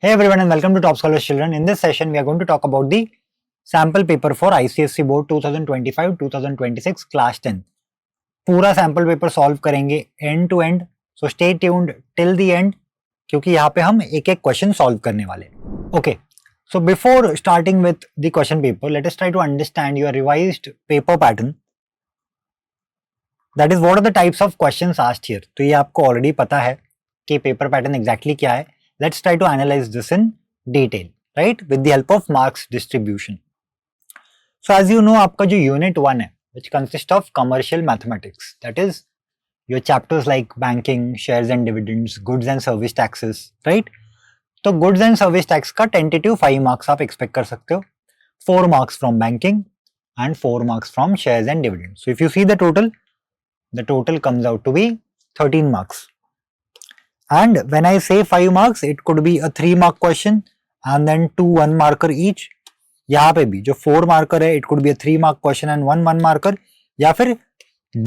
Hey everyone and welcome to Top Scholars Children. In this session, we are going to talk about the sample paper for ICSE Board 2025-2026 Class 10. पूरा sample paper solve करेंगे end to end. So stay tuned till the end क्योंकि यहाँ पे हम एक एक question solve करने वाले. Okay. So before starting with the question paper, let us try to understand your revised paper pattern. That is, what are the types of questions asked here? तो ये आपको already पता है कि paper pattern exactly क्या है. Let's try to analyze this in detail, right? With the help of marks distribution. So as you know, आपका जो unit 1 है, which consists of commercial mathematics, that is your chapters like banking, shares and dividends, goods and service taxes, right? तो goods and service tax का tentative 5 marks आप expect कर सकते हो, 4 marks from banking and 4 marks from shares and dividends. So if you see the total comes out to be 13 marks. And when I say 5 marks, it could be a 3 mark question and then 2 1 marker each. यहाँ पे भी जो 4 marker है, it could be a 3 mark question and 1 1 marker, या फिर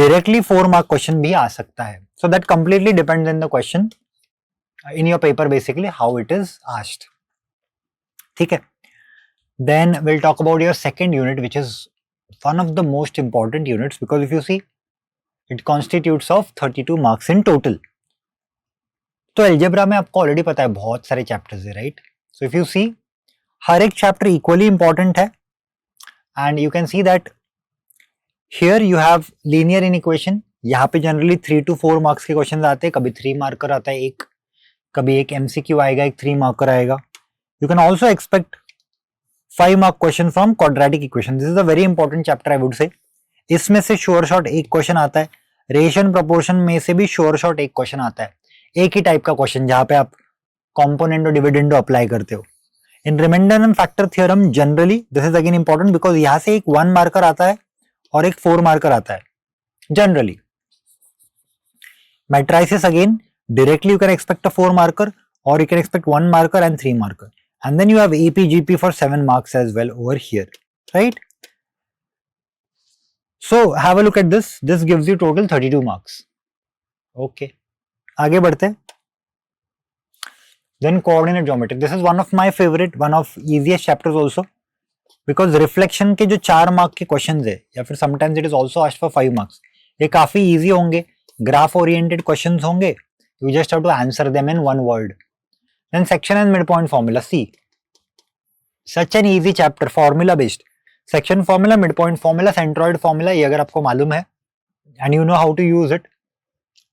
directly 4 mark question भी आ सकता है. So that completely depends on the question in your paper, basically how it is asked. ठीक है. Then we'll talk about your second unit, which is one of the most important units because if you see, it constitutes of 32 marks in total. तो algebra में आपको already पता है बहुत सारे chapters है, राइट? सो इफ यू सी, हर एक chapter equally important है and you can see that here you have linear inequation. यहाँ पे जनरली 3 to 4 मार्क्स के क्वेश्चन आते हैं, कभी 3 मार्कर आता है एक, कभी एक MCQ आएगा, एक 3 मार्कर आएगा. You can also expect 5 mark question from quadratic equation. This is a very important chapter I would say. इसमें से श्योर शॉट एक क्वेश्चन आता है, रेशियो प्रोपोर्शन में से भी श्योर शॉट एक क्वेश्चन आता है, एक ही टाइप का क्वेश्चन जहां पे आप कॉम्पोनेंट और डिविडेंडो अप्लाई करते हो. In remainder and factor theorem generally this is again important because यहां से एक 1 मार्कर आता है और एक 4 मार्कर आता है generally. Matrices again directly you can expect a 4 marker or you can expect 1 marker and 3 marker, and then you have AP-GP for 7 marks as well over here, right? So have a look at this. This gives you total 32 marks. Okay. आगे बढ़ते हैं. Then coordinate geometry. This is one of my favorite, one of easiest chapters also because reflection के जो 4 mark के questions है या फिर sometimes it is also asked for 5 marks, ये काफी easy होंगे, ग्राफ ओरिएंटेड क्वेश्चंस होंगे. You just have to answer them in one word. Then section and midpoint formula. See, such an easy chapter, formula based. Section formula, midpoint formula, centroid formula, ये अगर आपको मालूम है and you know how to use it,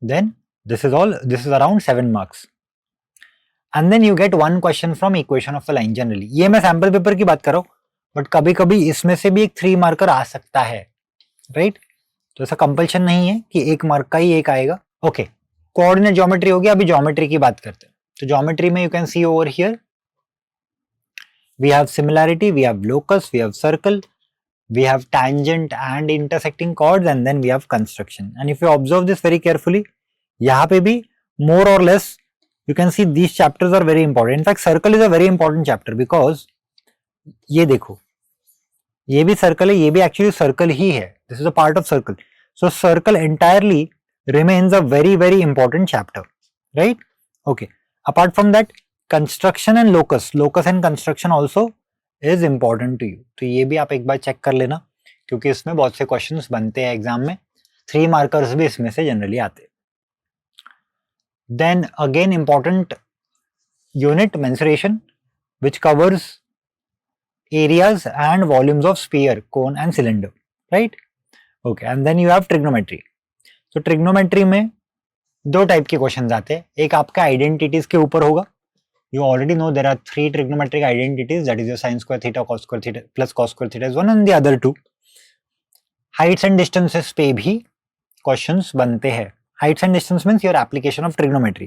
then this is around 7 marks. And then you get one question from equation of the line generally. ये मैं sample paper की बात कर रहा हूँ, बट कभी कभी इसमें से भी एक 3 मार्कर आ सकता है, राइट? तो ऐसा कंपल्शन नहीं है कि 1 मार्क का ही एक आएगा. ओके, कोऑर्डिनेट ज्योमेट्री हो गया. अभी ज्योमेट्री की बात करते हैं. तो ज्योमेट्री में you can see over here we have similarity, we have locus, we have circle, we have tangent and intersecting chords and then we have construction. And if you observe this very carefully, यहाँ पे भी more और less you can see these chapters are very important. In fact, circle is a very important chapter because ये देखो, ये भी circle है, ये भी actually circle ही है. This is a part of circle. So circle entirely remains a very very important chapter, right? Okay. Apart from that, construction and locus and construction also is important to you. तो ये भी आप एक बार check कर लेना क्योंकि इसमें बहुत से क्वेश्चंस बनते हैं एग्जाम में. 3 मार्कर्स भी इसमें से जनरली आते हैं. Then again important unit, mensuration, which covers areas and volumes of sphere, cone and cylinder, right? Okay, and then you have trigonometry. So trigonometry में 2 टाइप के क्वेश्चंस आते हैं. एक आपका आइडेंटिटीज के ऊपर होगा. You already know there are 3 trigonometric identities, that is your sin square theta, cos square theta plus cos square theta is 1 and the other 2. Heights and distances पे भी क्वेश्चंस बनते हैं. Heights and distance means your application of trigonometry.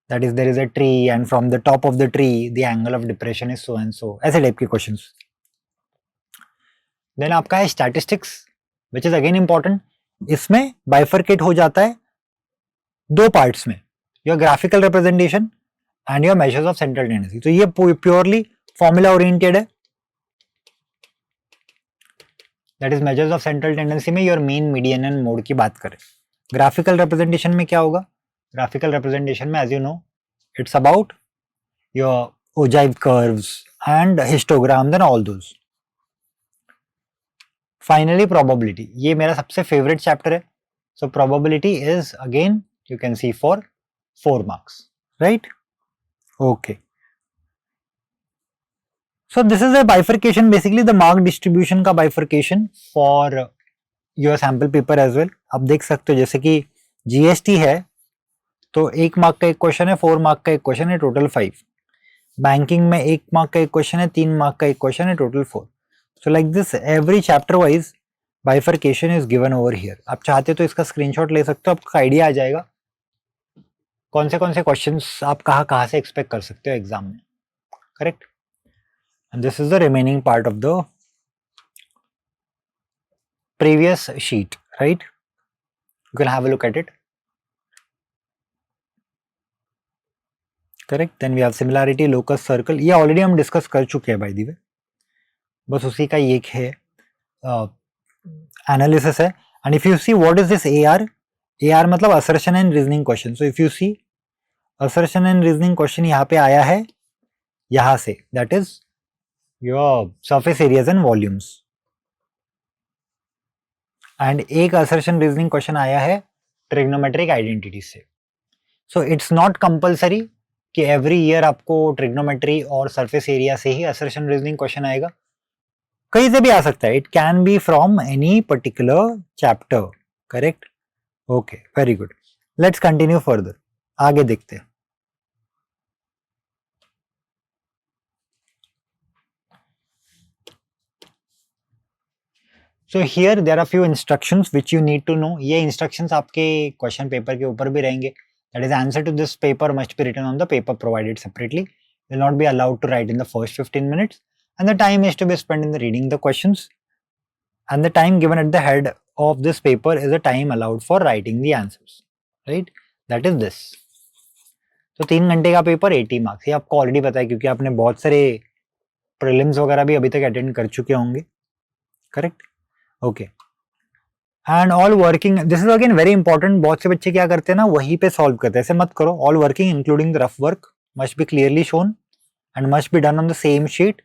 That is, there is a tree and from the top of the tree, the angle of depression is so and so. ऐसे type के questions. Then आपका है statistics, which is again important. इसमें bifurcate हो जाता है 2 parts में. Your graphical representation and your measures of central tendency. तो ये purely formula oriented है. That is measures of central tendency में your mean, median and mode की बात करें. ग्राफिकल रिप्रेजेंटेशन में क्या होगा? ग्राफिकल रिप्रेजेंटेशन में as you know it's about your ogive curves and histogram, then all those. Finally, probability. ये मेरा सबसे favorite chapter है. So probability is again you can see for 4 marks, right? Okay. So this is a bifurcation, basically the mark distribution का bifurcation for your sample paper as well. आप देख सकते हो जैसे कि GST है तो 1 मार्क का एक क्वेश्चन है, 4 मार्क का एक क्वेश्चन है, टोटल 5. बैंकिंग में 1 मार्क का एक क्वेश्चन है, 3 मार्क का एक क्वेश्चन है, total 4. So like this every chapter wise bifurcation is given over here. आप चाहते तो इसका स्क्रीनशॉट ले सकते हो, आपको आइडिया आ जाएगा कौन से क्वेश्चंस आप कहाँ से एक्सपेक्ट कर सकते हो एग्जाम में. Correct. And this is the remaining part of the previous sheet, right? You can have a look at it. Correct. Then we have similarity, locus, circle. ये already हम discuss कर चुके हैं by the way. बस उसी का एक है analysis है. And if you see what is this AR? AR मतलब assertion and reasoning question. So if you see assertion and reasoning question यहाँ पे आया है यहाँ से, that is your surface areas and volumes. And एक असर्शन रीजनिंग क्वेश्चन आया है ट्रिग्नोमेट्रिक आइडेंटिटी से. सो इट्स नॉट कंपलसरी कि एवरी ईयर आपको ट्रिग्नोमेट्री और सरफेस एरिया से ही असर्शन रीजनिंग क्वेश्चन आएगा, कहीं से भी आ सकता है. It can be from any particular chapter. Correct. Okay, very good. Let's continue further. आगे देखते हैं. So here there are few instructions which you need to know. ये instructions आपके question paper के ऊपर भी रहेंगे. That is, answer to this paper must be written on the paper provided separately. Will not be allowed to write in the first 15 minutes. And the time is to be spent in the reading the questions. And the time given at the head of this paper is the time allowed for writing the answers. Right? That is this. तो 3 घंटे का paper 80 marks. ये आपको already पता है क्योंकि आपने बहुत सारे प्रीलिम्स वगैरह भी अभी तक अटेंड कर चुके होंगे. Correct. Okay. And all working, this is again very important. बहुत से बच्चे क्या करते हैं ना, वहीं पे सॉल्व करते हैं. ऐसे मत करो. All working including the rough work must be clearly shown and must be done on the same sheet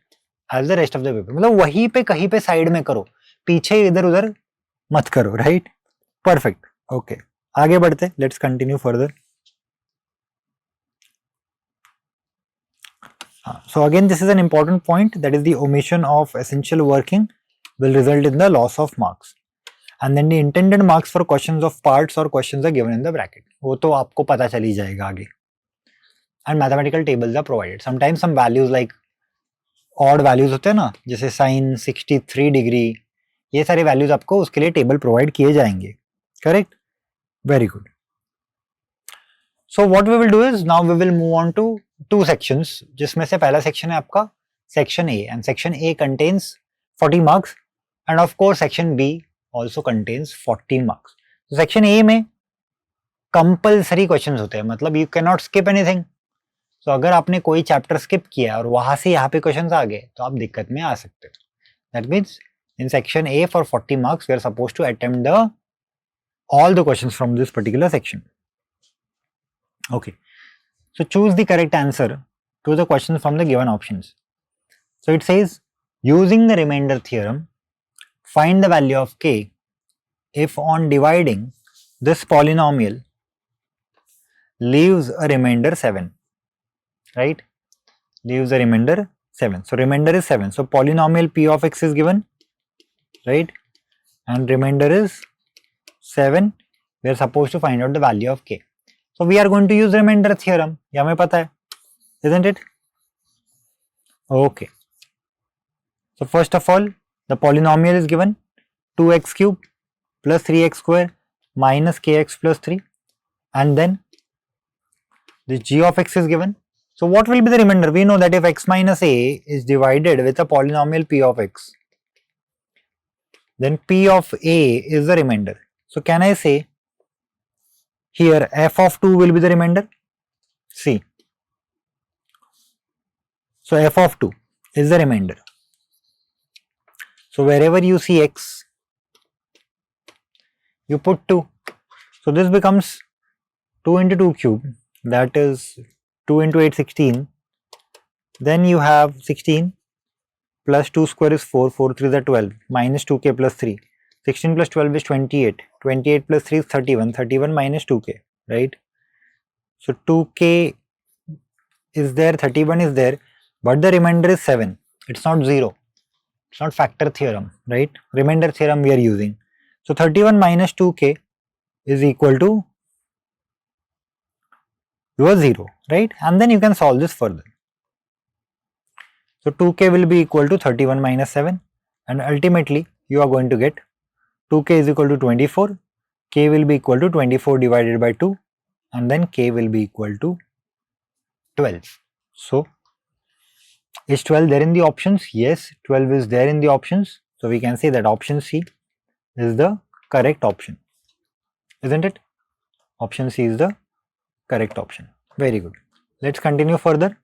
as the rest of the paper. मतलब वहीं पे कहीं पे साइड में करो, पीछे इधर उधर मत करो. राइट. परफेक्ट. ओके, आगे बढ़ते. Let's continue further. So again this is an important point, that is the omission of essential working will result in the loss of marks. And then the intended marks for questions of parts or questions are given in the bracket. वो तो आपको पता चल ही जाएगा आगे. And mathematical tables are provided. Sometimes some values like odd values होते हैं ना, जैसे sin 63 डिग्री, ये सारे values आपको उसके लिए टेबल प्रोवाइड किए जाएंगे. Correct. Very good. So what we will do is now we will move on to two sections, जिसमें से पहला सेक्शन है आपका section A, and section A contains 40 marks and of course section B also contains 40 marks. So section A में compulsory questions होते हैं, मतलब you can not skip anything. So अगर आपने कोई चैप्टर स्किप किया और वहां से यहाँ पे क्वेश्चंस आ गए तो आप दिक्कत में आ सकते हो. That means in section A for 40 marks we are supposed to attempt all the questions from this particular section. Okay. So choose the correct answer to the questions from the given options. So it says, using the remainder theorem, find the value of k if on dividing this polynomial leaves a remainder 7. Right? Leaves a remainder 7. So remainder is 7. So polynomial p of x is given. Right? And remainder is 7. We are supposed to find out the value of k. So we are going to use remainder theorem. ये हमें पता है, isn't it? Okay. So first of all, the polynomial is given 2x cube plus 3x square minus kx plus 3, and then the g of x is given. So what will be the remainder? We know that if x minus a is divided with a polynomial p of x, then p of a is the remainder. So can I say here f of 2 will be the remainder? See. So f of 2 is the remainder. So wherever you see x, you put 2. So this becomes 2 into 2 cube, that is 2 into 8, 16, Then you have 16 plus 2 square is 4, 4 3 is 12, minus 2k plus 3. 16 plus 12 is 28, 28 plus 3 is 31, 31 minus 2k, right? So 2k is there, 31 is there, but the remainder is 7. It's not 0. It's not factor theorem, right? Remainder theorem we are using. So 31 minus 2k is equal to your 0, right? And then you can solve this further. So 2k will be equal to 31 minus 7, and ultimately you are going to get 2k is equal to 24, k will be equal to 24 divided by 2, and then k will be equal to 12. So is 12 there in the options? Yes, 12 is there in the options. So we can say that option C is the correct option, isn't it? Option C is the correct option. Very good. Let's continue further.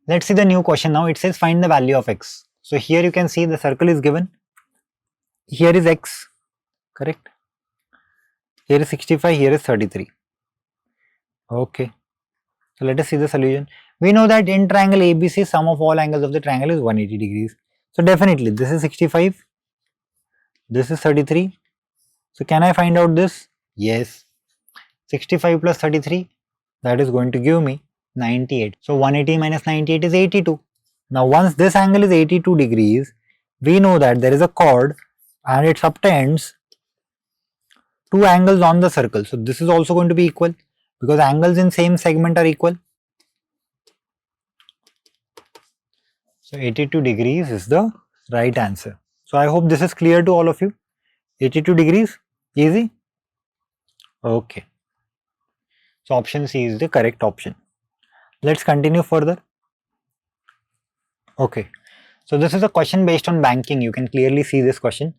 Let's see the new question now. It says find the value of x. So here you can see the circle is given. Here is x, correct? Here is 65, here is 33. Okay. So let us see the solution. We know that in triangle ABC, sum of all angles of the triangle is 180 degrees. So definitely this is 65, this is 33. So can I find out this? Yes. 65 plus 33, that is going to give me 98. So 180 minus 98 is 82. Now once this angle is 82 degrees, we know that there is a chord and it subtends two angles on the circle. So this is also going to be equal because angles in same segment are equal. So 82 degrees is the right answer. So I hope this is clear to all of you. 82 degrees, easy? Okay. So option C is the correct option. Let's continue further. Okay. So this is a question based on banking. You can clearly see this question.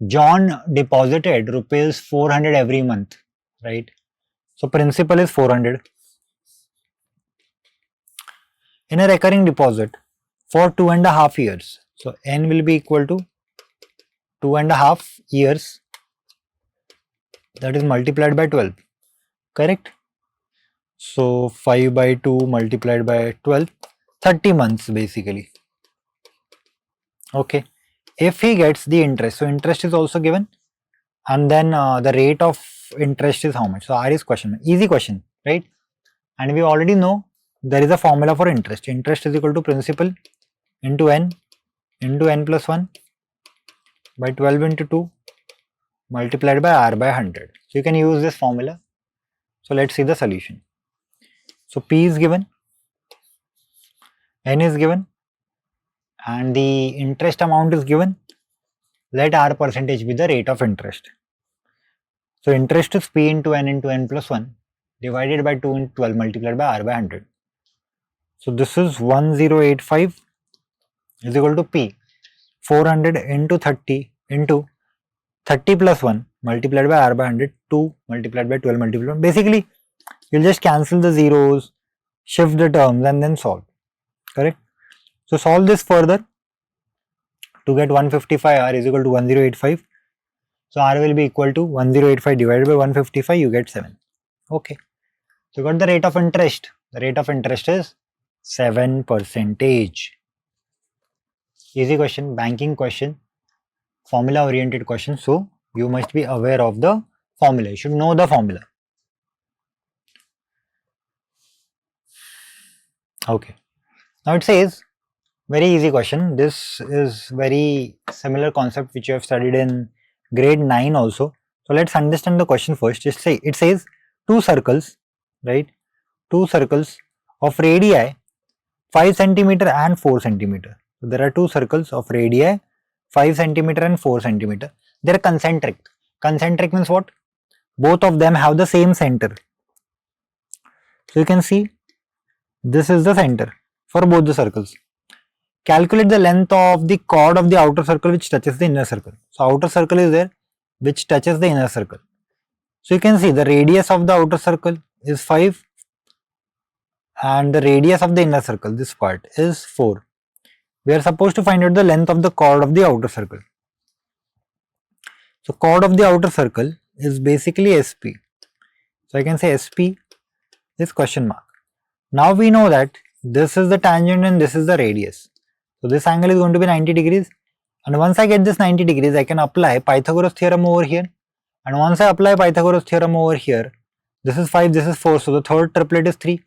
John deposited rupees 400 every month, right? So principal is 400. In a recurring deposit for 2.5 years. So n will be equal to 2.5 years, that is multiplied by 12, correct? So 5 by 2 multiplied by 12, 30 months basically. Okay. If he gets the interest, so interest is also given, and then the rate of interest is how much? So R is question, easy question, right? And we already know there is a formula for interest. Interest is equal to principal into n plus 1 by 12 into 2 multiplied by R by 100. So you can use this formula. So let's see the solution. So P is given, N is given, and the interest amount is given. Let R percentage be the rate of interest. So interest is P into N plus 1 divided by 2 into 12 multiplied by R by 100. So this is 1085 is equal to P 400 into 30 into 30 plus 1 multiplied by R by 100, 2 multiplied by 12 multiplied by 1. Basically, you'll just cancel the zeros, shift the terms and then solve, correct? So solve this further to get 155 R is equal to 1085. So R will be equal to 1085 divided by 155, you get 7. Okay. So you got the rate of interest. The rate of interest is 7%. Easy question, banking question, formula oriented question. So you must be aware of the formula. You should know the formula. Okay. Now it says, very easy question. This is very similar concept which you have studied in grade 9 also. So let's understand the question first. It says two circles, right? Two circles of radii 5 centimeter and 4 centimeter. So there are two circles of radii 5 centimeter and 4 centimeter. They are concentric. Concentric means what? Both of them have the same center. So you can see this is the center for both the circles. Calculate the length of the chord of the outer circle which touches the inner circle. So outer circle is there which touches the inner circle. So you can see the radius of the outer circle is 5 and the radius of the inner circle, this part, is 4. We are supposed to find out the length of the chord of the outer circle. So chord of the outer circle is basically SP. So I can say SP is question mark. Now we know that this is the tangent and this is the radius. So this angle is going to be 90 degrees. And once I get this 90 degrees, I can apply Pythagoras theorem over here. And once I apply Pythagoras theorem over here, this is 5, this is 4, so the third triplet is 3.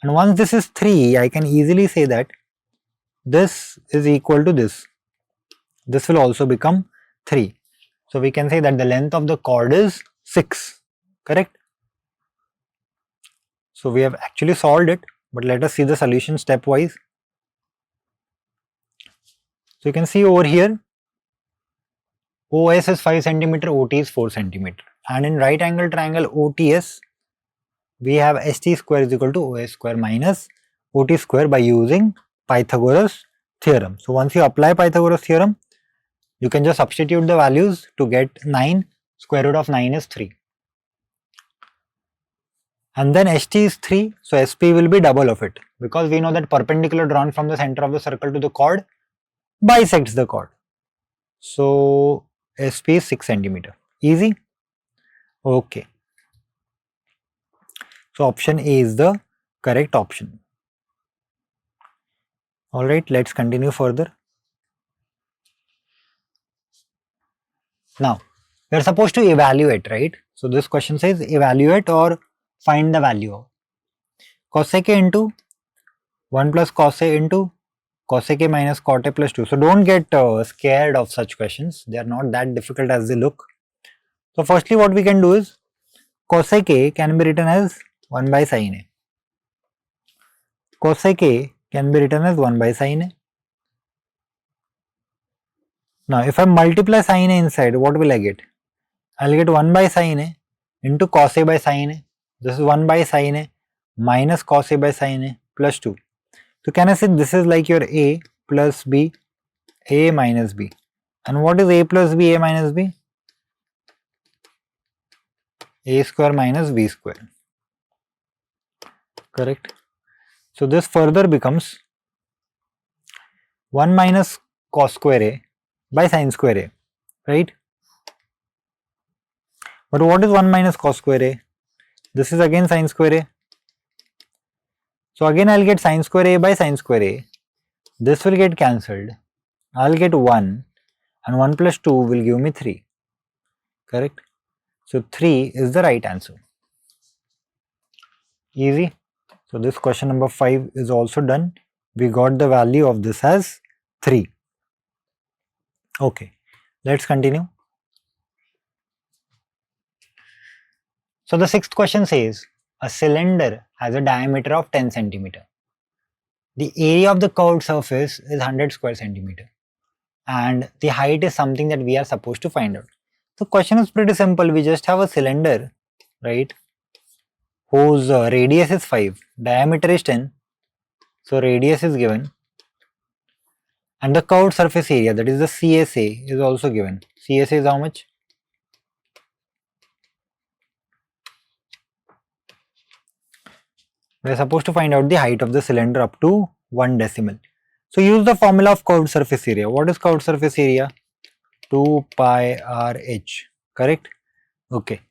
And once this is 3, I can easily say that this is equal to this. This will also become 3. So we can say that the length of the chord is 6, correct? So we have actually solved it, but let us see the solution stepwise. So you can see over here, OS is 5 cm, OT is 4 cm. And in right angle triangle OTS, we have ST square is equal to OS square minus OT square by using Pythagoras theorem. So once you apply Pythagoras theorem, you can just substitute the values to get 9. Square root of 9 is 3. And then ST is 3, so SP will be double of it, because we know that perpendicular drawn from the center of the circle to the chord bisects the chord. So SP is 6 cm. Easy? Okay. So option A is the correct option. Alright, let's continue further. Now, we are supposed to evaluate, right? So this question says evaluate or find the value of cosec A into 1 plus cos A into cosec A minus cot A plus 2. So don't get scared of such questions. They are not that difficult as they look. So firstly, what we can do is cosec A can be written as 1 by sin A. Cosec A can be written as 1 by sin A. Now, if I multiply sin A inside, what will I get? I'll get 1 by sin A into cos A by sin A. This is 1 by sin A minus cos A by sin A plus 2. So can I say this is like your A plus B, A minus B. And what is A plus B, A minus B? A square minus B square. Correct. So this further becomes 1 minus cos square A by sin square A, right? But what is 1 minus cos square A? This is again sin square A. So again I'll get sin square A by sin square A. This will get cancelled. I'll get 1 and 1 plus 2 will give me 3. Correct? So 3 is the right answer. Easy. So this question number 5 is also done. We got the value of this as 3. Okay, let's continue. So the sixth question says, a cylinder has a diameter of 10 centimeter. The area of the curved surface is 100 square centimeter. And the height is something that we are supposed to find out. The question is pretty simple. We just have a cylinder, right, whose radius is 5, diameter is 10. So radius is given. And the curved surface area, that is the CSA, is also given. CSA is how much? We are supposed to find out the height of the cylinder up to 1 decimal. So use the formula of curved surface area. What is curved surface area? 2 pi r h, correct? Okay.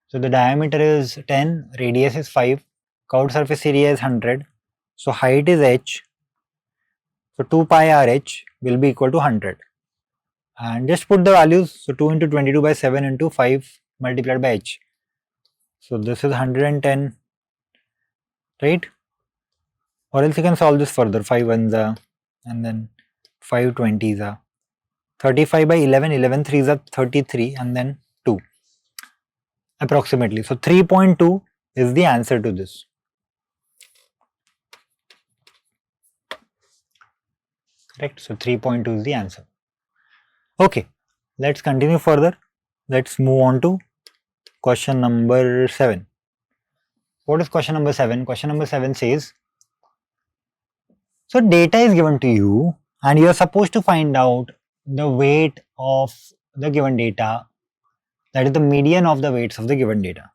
So the diameter is 10, radius is 5, curved surface area is 100. So height is h. So 2 pi r h will be equal to 100. And just put the values. So 2 into 22 by 7 into 5 multiplied by h. So this is 110, right? Or else you can solve this further. 5 ones are, and then 5 20s are. 35 by 11, 11 3s are 33, and then 2 approximately. So 3.2 is the answer to this. Correct. So 3.2 is the answer. Okay, let's continue further. Let's move on to question number 7. What is question number 7? Question number 7 says, so data is given to you and you are supposed to find out the weight of the given data, that is the median of the weights of the given data.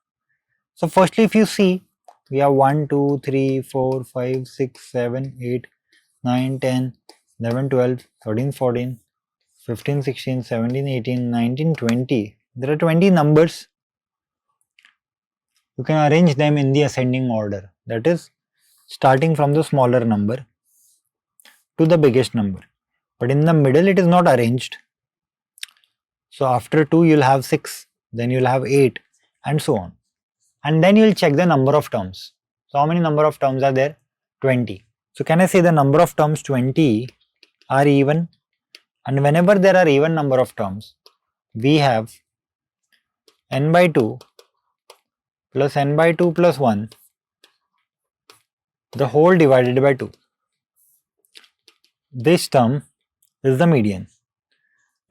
So firstly, if you see, we have 1, 2, 3, 4, 5, 6, 7, 8, 9, 10, 11, 12, 13, 14, 15, 16, 17, 18, 19, 20. There are 20 numbers. You can arrange them in the ascending order. That is, starting from the smaller number to the biggest number, but in the middle it is not arranged. So after 2 you'll have 6, then you'll have 8 and so on. And then you'll check the number of terms. So how many number of terms are there? 20. So can I say the number of terms 20 are even? And whenever there are even number of terms, we have n by 2 plus n by 2 plus 1, the whole divided by 2. This term is the median,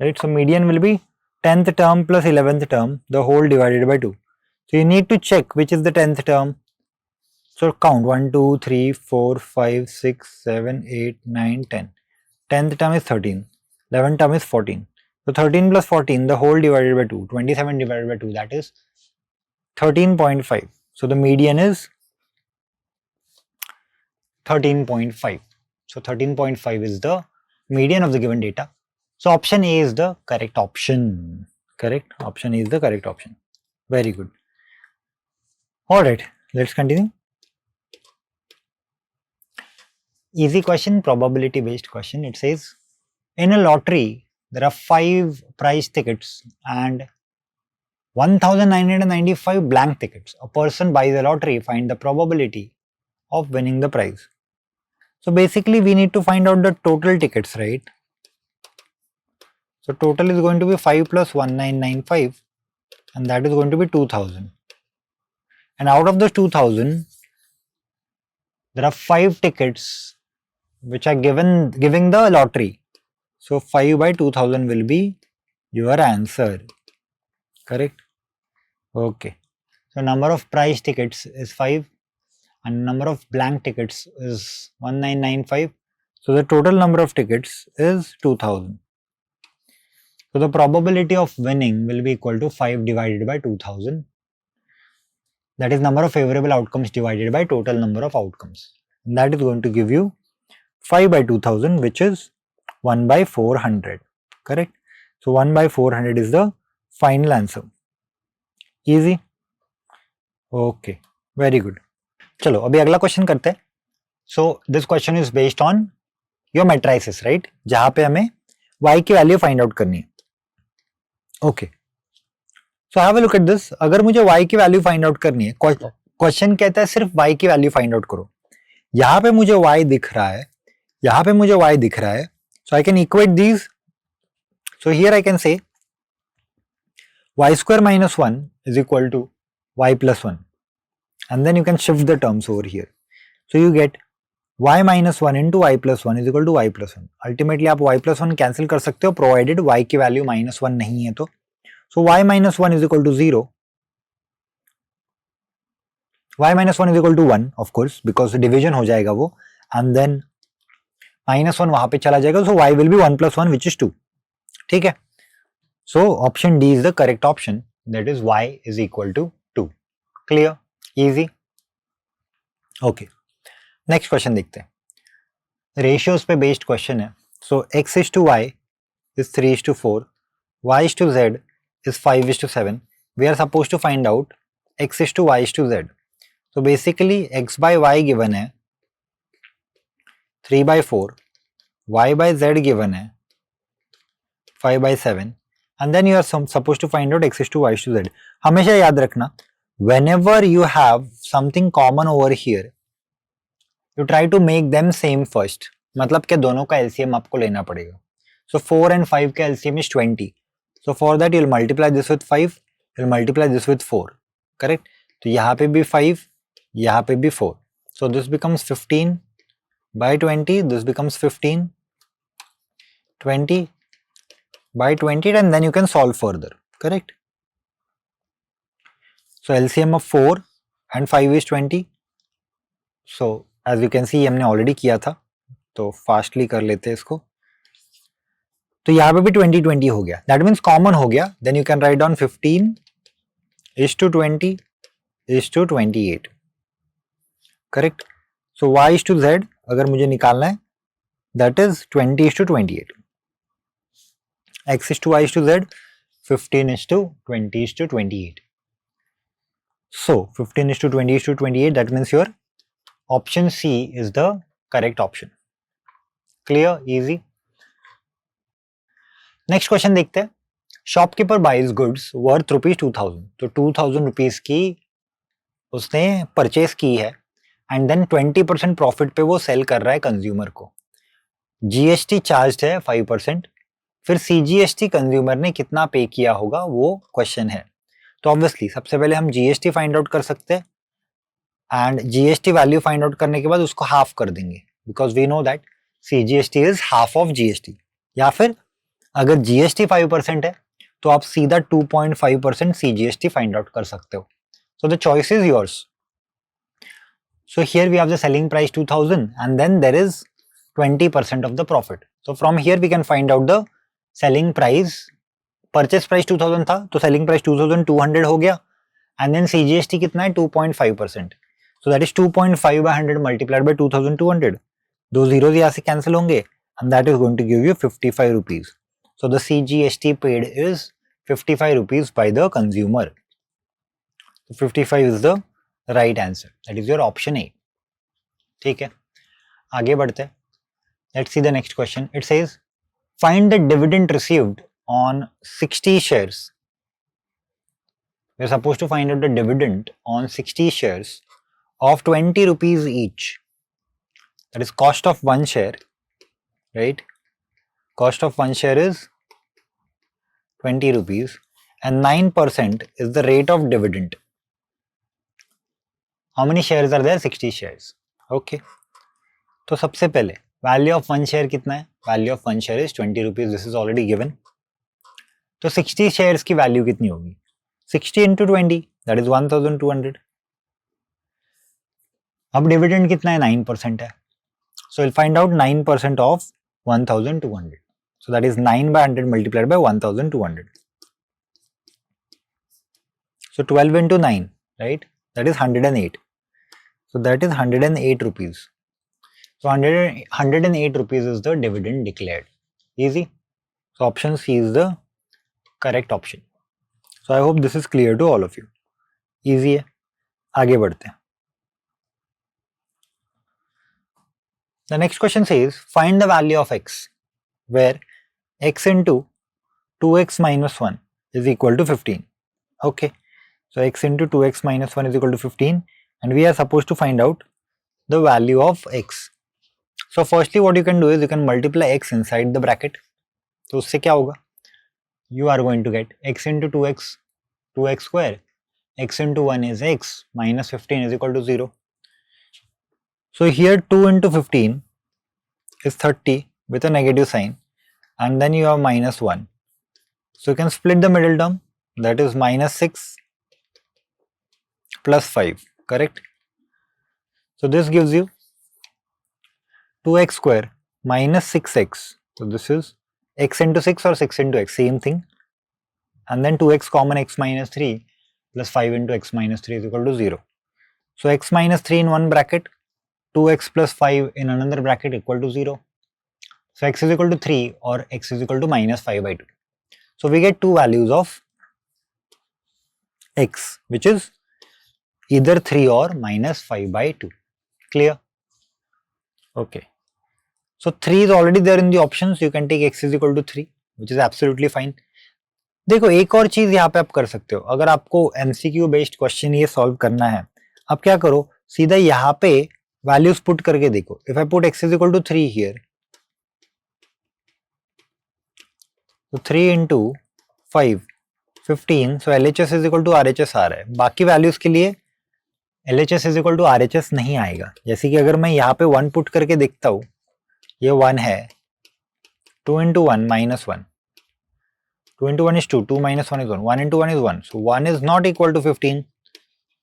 right? So median will be 10th term plus 11th term, the whole divided by 2. So you need to check which is the 10th term. So count 1, 2, 3, 4, 5, 6, 7, 8, 9, 10. 10th term is 13. 11th term is 14. So 13 plus 14, the whole divided by 2. 27 divided by 2, that is 13.5. So the median is 13.5. So 13.5 is the median of the given data. So option A is the correct option. Correct? Option A is the correct option. Very good. Alright, let's continue. Easy question, probability based question. It says, in a lottery, there are 5 prize tickets and 1995 blank tickets. A person buys a lottery, find the probability of winning the prize. So basically we need to find out the total tickets, right? So total is going to be 5 plus 1995 and that is going to be 2000. And out of those 2000, there are 5 tickets which are giving the lottery. So 5 by 2000 will be your answer. Correct? Okay. So number of prize tickets is 5 and number of blank tickets is 1995. So the total number of tickets is 2000. So the probability of winning will be equal to 5 divided by 2000. That is number of favorable outcomes divided by total number of outcomes. And that is going to give you 5 by 2000, which is 1 by 400. Correct? So 1 by 400 is the final answer. Easy? Okay. Very good. चलो अभी अगला question करते हैं. So this question is based on your matrices, right? जहां पे हमें y की value find out करनी है. Okay. So have a look at this. अगर मुझे y की वैल्यू फाइंड आउट करनी है, क्वेश्चन कहता है सिर्फ y की वैल्यू फाइंड आउट करो. यहां पे मुझे y दिख रहा है, यहां पे मुझे y दिख रहा है. So I can equate these. So here I can say y square minus 1 is equal to y plus 1, and then you can shift the terms over here. So you get y minus 1 into y plus 1 is equal to y plus 1. Ultimately आप y plus 1 cancel कर सकते हो provided y की value minus 1 नहीं है तो. So y minus 1 is equal to 0. Y minus 1 is equal to 1 of course because division हो जाएगा वो, and then minus 1 वहां पे चला जाएगा. So y will be 1 plus 1 which is 2. ठीक है. So option D is the correct option, that is y is equal to 2. Clear? Easy? Okay. Next question देखते हैं. Ratios पे based question है. So x is to y is 3 is to 4, y is to z is 5 is to 7. We are supposed to find out x is to y is to z. So basically x by y given है 3 by 4, y by z given है 5 by 7, and then you are supposed to find out x is to y is to z. हमेशा याद रखना, whenever you have something common over here, you try to make them same first. मतलब कि दोनों का LCM आपको लेना पड़ेगा. So 4 and 5 का LCM is 20. So for that you'll multiply this with 5, you'll multiply this with 4. Correct? तो यहाँ पे भी 5, यहाँ पे भी 4. So this becomes 15 by 20, this becomes 15, 20 by 20, and then you can solve further. Correct? So LCM of 4 and 5 is 20. So as you can see हमने already किया था, तो फास्टली कर लेते हैं इसको. तो यहाँ पे भी 20 हो गया. That means common हो गया. Then you can write down 15 is to 20 is to 28. Correct? So y is to z अगर मुझे निकालना है, that is 20 is to 28. X is to y is to z, 15 is to 20 is to 28. So 15 is to 20 is to 28, that means your option C is the correct option. Clear, easy. Next question देखते हैं. Shopkeeper buys goods worth ₹2000. तो 2000 rupees की उसने purchase की है and then 20% profit पे वो cell कर रहा है कंज्यूमर को. जीएसटी चार्ज है 5%. फिर सीजीएसटी कंज्यूमर ने कितना पे किया होगा वो क्वेश्चन है. तो ऑब्वियसली सबसे पहले हम जीएसटी फाइंड आउट कर सकते हैं and GST value find out करने के बाद उसको हाफ कर देंगे because we know that CGST is half of GST. या फिर अगर जीएसटी 5% है तो आप सीधा 2.5% सीजीएसटी फाइंड आउट कर सकते हो. So the choice is yours. So here we have the selling price 2000 and then there is 20% of the profit. So from here we can find out the selling price. Purchase price 2000 था तो selling price 2200 हो गया and then CGST कितना है 2.5%. So that is 2.5 by 100 multiplied by 2200. दो zeros यहाँ से cancel होंगे and that is going to give you 55 rupees. So the CGST paid is 55 rupees by the consumer. So 55 is the right answer. That is your option A. ठीक है, आगे बढ़ते हैं. Let's see the next question. It says find the dividend received on 60 shares. We are supposed to find out the dividend on 60 shares of 20 rupees each. That is cost of one share, right? Cost of one share is 20 rupees and 9% is the rate of dividend. How many shares are there? 60 shares. Okay. तो सबसे पहले value of one share कितना है? Value of one share is 20 rupees. This is already given. तो 60 shares की value कितनी होगी? 60 into 20 that is 1200. अब डिविडेंड कितना है? 9% है. So will find out 9% of 1200. So that is 9 by 100 multiplied by 1200. So 12 into 9, right? That is 108. So that is 108 rupees. So 108 rupees is the dividend declared. Easy. So option C is the correct option. So I hope this is clear to all of you. Easy है. आगे बढ़ते हैं. The next question says find the value of x where x into 2x minus 1 is equal to 15. Okay. So x into 2x minus 1 is equal to 15 and we are supposed to find out the value of x. So firstly what you can do is you can multiply x inside the bracket. तो उससे क्या होगा? You are going to get x into 2x square. X into 1 is x minus 15 is equal to 0. So here 2 into 15 is 30 with a negative sign and then you have minus 1. So you can split the middle term, that is minus 6 plus 5, correct? So this gives you 2x square minus 6x. So this is x into 6 or 6 into x, same thing. And then 2x common, x minus 3 plus 5 into x minus 3 is equal to 0. So x minus 3 in one bracket, 2x plus 5 in another bracket equal to 0. So x is equal to 3 or x is equal to minus 5 by 2. So we get two values of x, which is either 3 or minus 5 by 2. Clear? Okay. So 3 is already there in the options. You can take x is equal to 3, which is absolutely fine. देखो एक और चीज यहाँ पे आप कर सकते हो. अगर आपको MCQ बेस्ड क्वेश्चन ये सॉल्व करना है, आप क्या करो, सीधा यहाँ पे वैल्यूज पुट करके देखो. If I put x is equal to 3 here, तो 3 into 5, 15. So LHS is equal to RHS आ रहा है. बाकी वैल्यूज के लिए LHS is equal to RHS नहीं आएगा. जैसे कि अगर मैं यहाँ पे 1 पुट करके देखता हूँ, ये 1 है, 2 into 1 minus 1. 2 into 1 is 2, 2 minus 1 is 1, 1 into 1 is 1. So 1 is not equal to 15.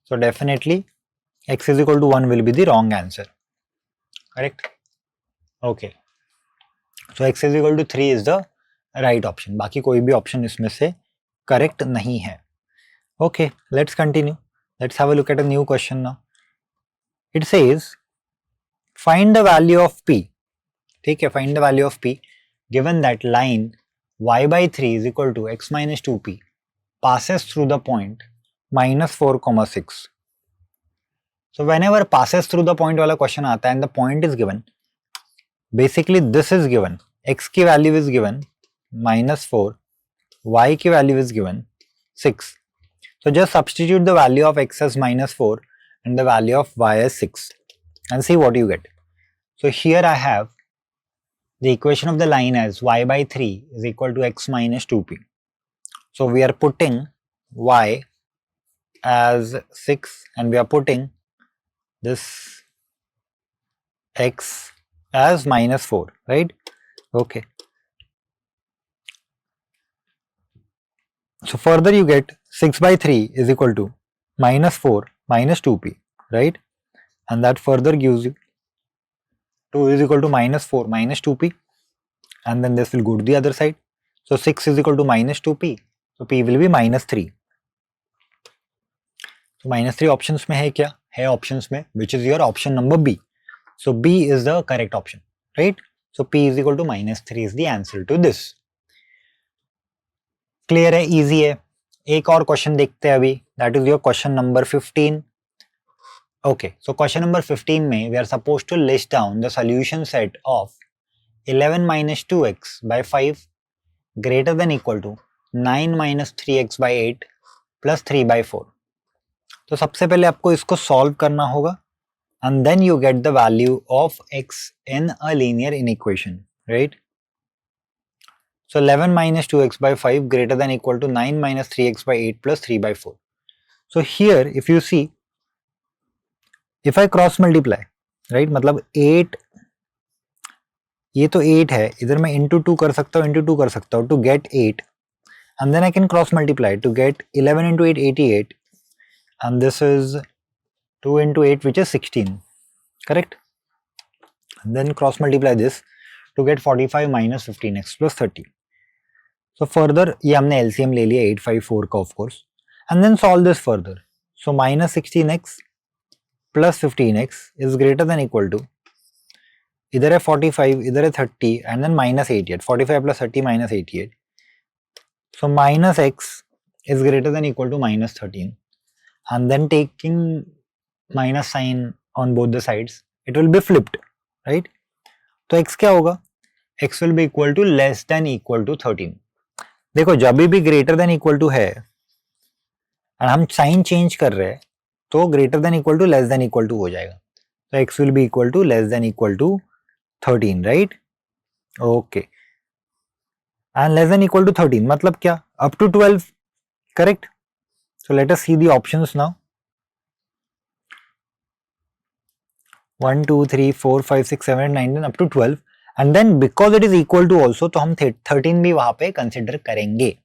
So definitely x is equal to 1 will be the wrong answer. Correct? Okay. So x is equal to 3 is the right option. बाकी कोई भी option इसमें से correct नहीं है. Okay, let's continue. Let's have a look at a new question now. It says find the value of p. ठीक है, find the value of p given that line y by 3 is equal to x minus 2p passes through the point minus 4, 6. So whenever passes through the point वाला question आता है and the point is given, basically this is given, x की value is given -4, y की value is given 6. So just substitute the value of x as -4 and the value of y as 6 and see what you get. So here I have the equation of the line as y by 3 is equal to x minus 2p. So we are putting y as 6 and we are putting this x as -4, right? Okay. So further you get 6 by 3 is equal to -4 minus 2p, right? And that further gives you 2 is equal to -4 minus 2p, and then this will go to the other side. So 6 is equal to -2p, so p will be -3. So -3 options में है क्या? है options में, which is your option number B. So B is the correct option, right? So p is equal to -3 is the answer to this. Clear है, easy है. एक और question देखते हैं अभी, that is your question number 15. Okay, so question number 15 में we are supposed to list down the solution set of 11 minus 2x by 5 greater than equal to 9 minus 3x by 8 plus 3 by 4. तो सबसे पहले आपको इसको solve करना होगा and then you get the value of x in a linear inequation, right? So 11 minus 2x by 5 greater than equal to 9 minus 3x by 8 plus 3 by 4. So here if you see, if I cross multiply, right, मतलब 8, ये तो 8 है, इधर मैं into 2 कर सकता हूँ, into 2 कर सकता हूँ to get 8, and then I can cross multiply to get 11 into 8 88, and this is 2 into 8 which is 16, correct? And then cross multiply this to get 45 minus 15x plus 30. So further ये हमने LCM ले लिया 854 का of course, and then solve this further. So minus 16x plus 15x is greater than equal to, इधर है 45, इधर है 30 and then minus 88. 45 plus 30 minus 88. So minus x is greater than equal to minus 13, and then taking minus sign on both the sides, it will be flipped, right? तो x क्या होगा? x will be equal to less than equal to 13. देखो जब भी greater than equal to है और हम sign change कर रहे हैं तो greater than equal to less than equal to हो जाएगा. तो x will be equal to less than equal to 13, right? Okay, and less than equal to 13 मतलब क्या? Up to 12, correct? So let us see the options now. 1 2 3 4 5 6 7 8 9 10 up to 12, and then because it is equal to also तो हम 13 भी वहां पे consider करेंगे.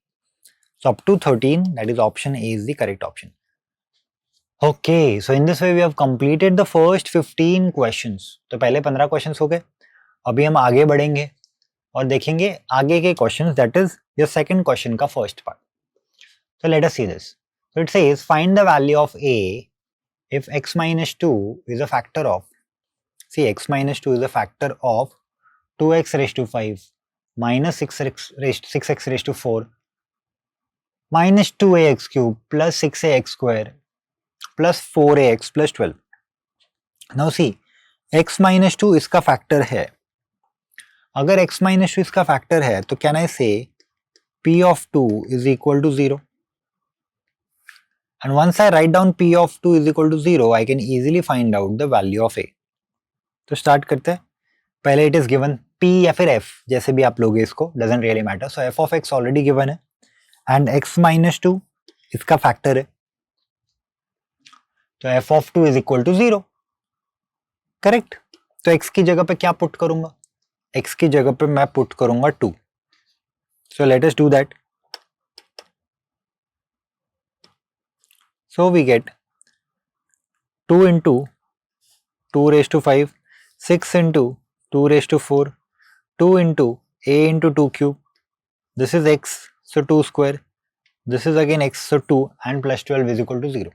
So up to 13, that is option A is the correct option. Okay, so in this way we have completed the first 15 questions. तो पहले 15 questions हो गए. अभी हम आगे बढ़ेंगे और देखेंगे आगे के questions, that is your second question का first part. So let us see this. So it says find the value of A if x minus 2 is a factor of, see x minus 2 is a factor of 2x raised to 5 minus 6x raised to 4 minus 2ax cube plus 6ax square plus 4ax plus 12. Now see, x minus 2 इसका factor है. अगर x minus 2 इसका factor है तो can I से p of 2 is equal to 0. And once I write down p of 2 is equal to 0, I can easily find out the value of a. तो start करते हैं. पहले इट इज गिवन p या फिर f, जैसे भी आप लोगे इसको, doesn't really matter. So f of x already given है एंड x minus 2 इसका फैक्टर है, तो f of 2 is equal to 0, correct? तो x की जगह पे क्या पुट करूंगा? x की जगह पे मैं पुट करूंगा 2. So let us do that. So we get 2 into 2 raised to 5, 6 into 2 raised to 4, 2 into a into 2 cube, this is x, so 2 square, this is again x, so 2, and plus 12 is equal to 0.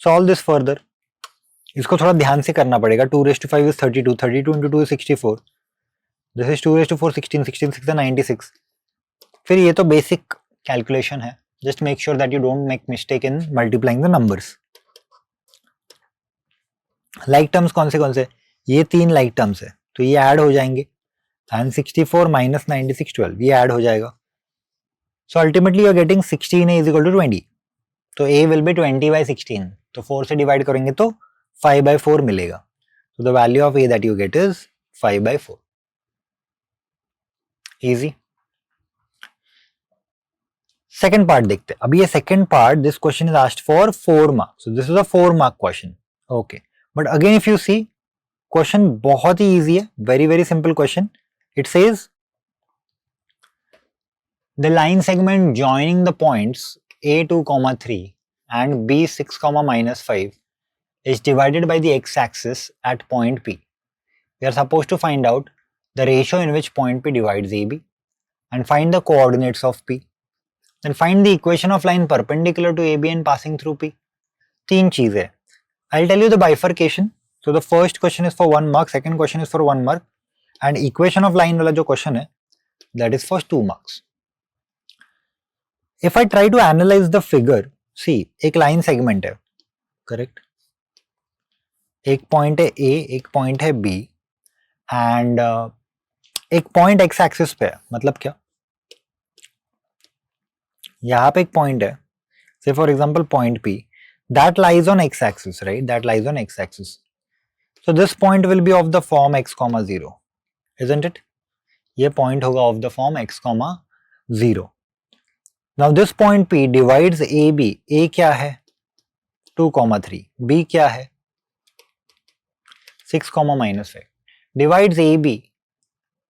Solve this further. इसको थोड़ा ध्यान से करना पड़ेगा. 2 raised to 5 is 32, 32 into 2 is 64, this is 2 raised to 4 16, 16 6 is 96. फिर ये तो basic calculation है. Just make sure that you don't make mistake in multiplying the numbers. Like terms कौन से, ये 3 लाइक टर्म्स है तो ये ऐड हो जाएंगे, एंड 64 माइनस 96 12 ये ऐड हो जाएगा. So ultimately you are getting 16 is equal to 20. तो a विल बी 20/16. तो 4 से डिवाइड करेंगे तो 5/4 मिलेगा. तो the value of a that you get is 5/4. Easy. Second part देखते हैं. अभी ये second part, this question is asked for 4 marks. So this is a 4 mark question. Okay, but again if you see, question बहुत ही easy है, very very simple question. It says the line segment joining the points a2, 3 and b6, -5 is divided by the x-axis at point P. We are supposed to find out the ratio in which point P divides AB and find the coordinates of P. Then find the equation of line perpendicular to AB and passing through P. तीन चीजें. I'll tell you the bifurcation. So the first question is for 1 mark, second question is for 1 mark, and equation of line वाला जो question है, that is for 2 marks. If I try to analyze the figure, see एक line segment है, correct? एक point है A, एक point है B, and एक point x axis पे है. मतलब क्या? यहाँ पे एक point है, say for example point P, that lies on x axis, right? That lies on x axis. So this point will be of the form x, 0, isn't it? ये point होगा of the form x, 0. Now this point P divides AB. A क्या है? 2, 3. B क्या है? 6, -5. Divides AB.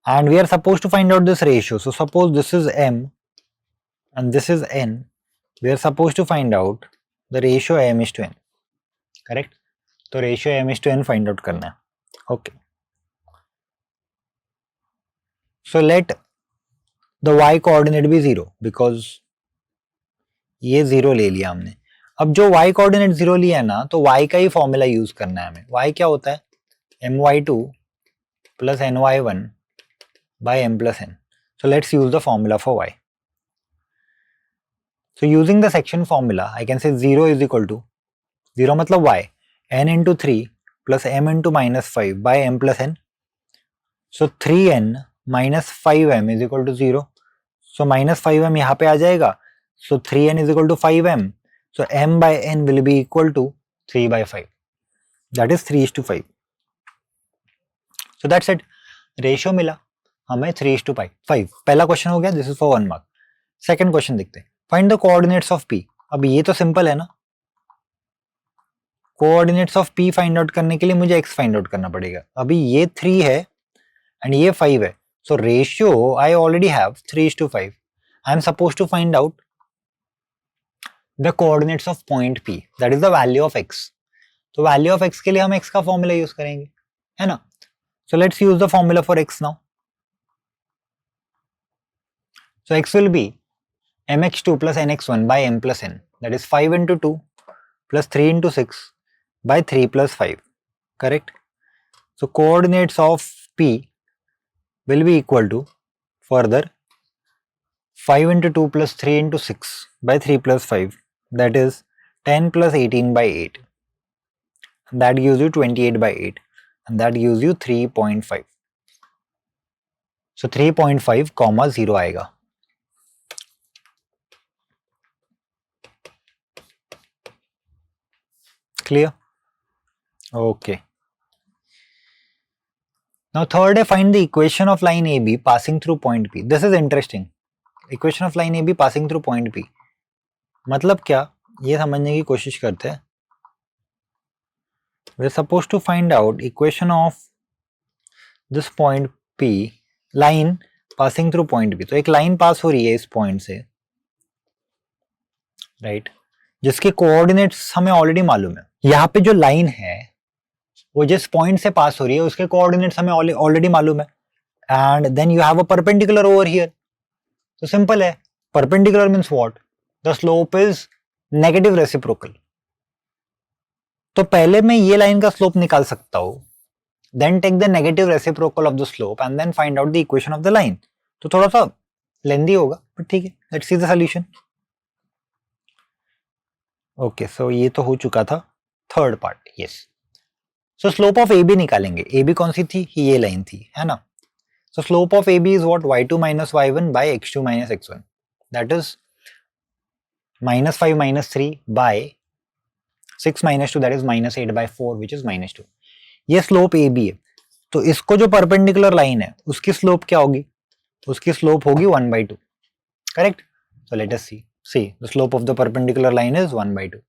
And we are supposed to find out this ratio. So suppose this is M and this is N. We are supposed to find out the ratio M is to N. Correct? तो ratio M is to N find out करना है. Okay. So let the y coordinate be 0 because ये 0 ले लिया हमने. अब जो y coordinate 0 लिया है ना, तो y का ही फॉर्मूला यूज करना है हमें. y क्या होता है? my2 plus ny1 by m plus n. So let's use the formula for y. So using the section formula, I can say 0 is equal to 0 मतलब y, n into 3 plus m into -5 by m plus n. So 3n minus 5m is equal to 0. So minus 5m यहाँ पे आ जाएगा. So 3n is equal to 5m. So m by n will be equal to 3/5. That is 3:5. So that's it. Ratio मिला हमें 3:5. पहला question हो गया. This is for 1 mark. Second question देखते हैं. Find the coordinates of P. अब ये तो सिंपल है ना. Coordinates of P find out करने के लिए मुझे x फाइंड आउट करना पड़ेगा. अभी ये 3 है एंड ये 5 है. So ratio I already have 3:5. I am supposed to find out the coordinates of point P, that is the value of x. तो value of x के लिए हम x का फॉर्मूला यूज करेंगे, है ना. So let's use the formula for x now. So x will be mx2 plus nx1 by m plus n, that is 5 into 2 plus 3 into 6 by 3 plus 5, correct? So coordinates of P will be equal to, further, 5 into 2 plus 3 into 6 by 3 plus 5, that is 10 plus 18 by 8. That gives you 28 by 8 and that gives you 3.5. So 3.5, 0 आएगा. Clear? Okay. Now third, find the equation of line AB passing through point P. This is interesting. Equation of line AB passing through point P. मतलब क्या? ये समझने की कोशिश करते हैं. We are supposed to find out equation of this point P, line passing through point P. तो एक लाइन पास हो रही है इस पॉइंट से, राइट, जिसके कोऑर्डिनेट्स हमें ऑलरेडी मालूम है. यहाँ पे जो लाइन है वो जिस पॉइंट से पास हो रही है उसके कोऑर्डिनेट्स हमें ऑलरेडी मालूम है. And then you have a perpendicular over here. तो सिंपल है. Perpendicular means what? The slope is negative reciprocal. तो पहले मैं ये लाइन का स्लोप निकाल सकता हूं, then take the negative reciprocal of the slope and then find out the equation of the line. तो थोड़ा सा लेंदी होगा बट ठीक है. Let's see the solution. Okay, so ये तो हो चुका था third part. Yes. So slope of A B निकालेंगे. ए बी कौन सी थी? ये लाइन थी, है ना. So slope of A B is what? y2 minus y1 by x2 minus x1. That is -5 minus 3 by 6 minus 2, that is -8 by 4, which is -2. ये slope A B है. तो इसको जो परपेंडिकुलर लाइन है उसकी स्लोप क्या होगी? उसकी स्लोप होगी 1/2. Correct. So let us see the slope of the perpendicular line is 1/2.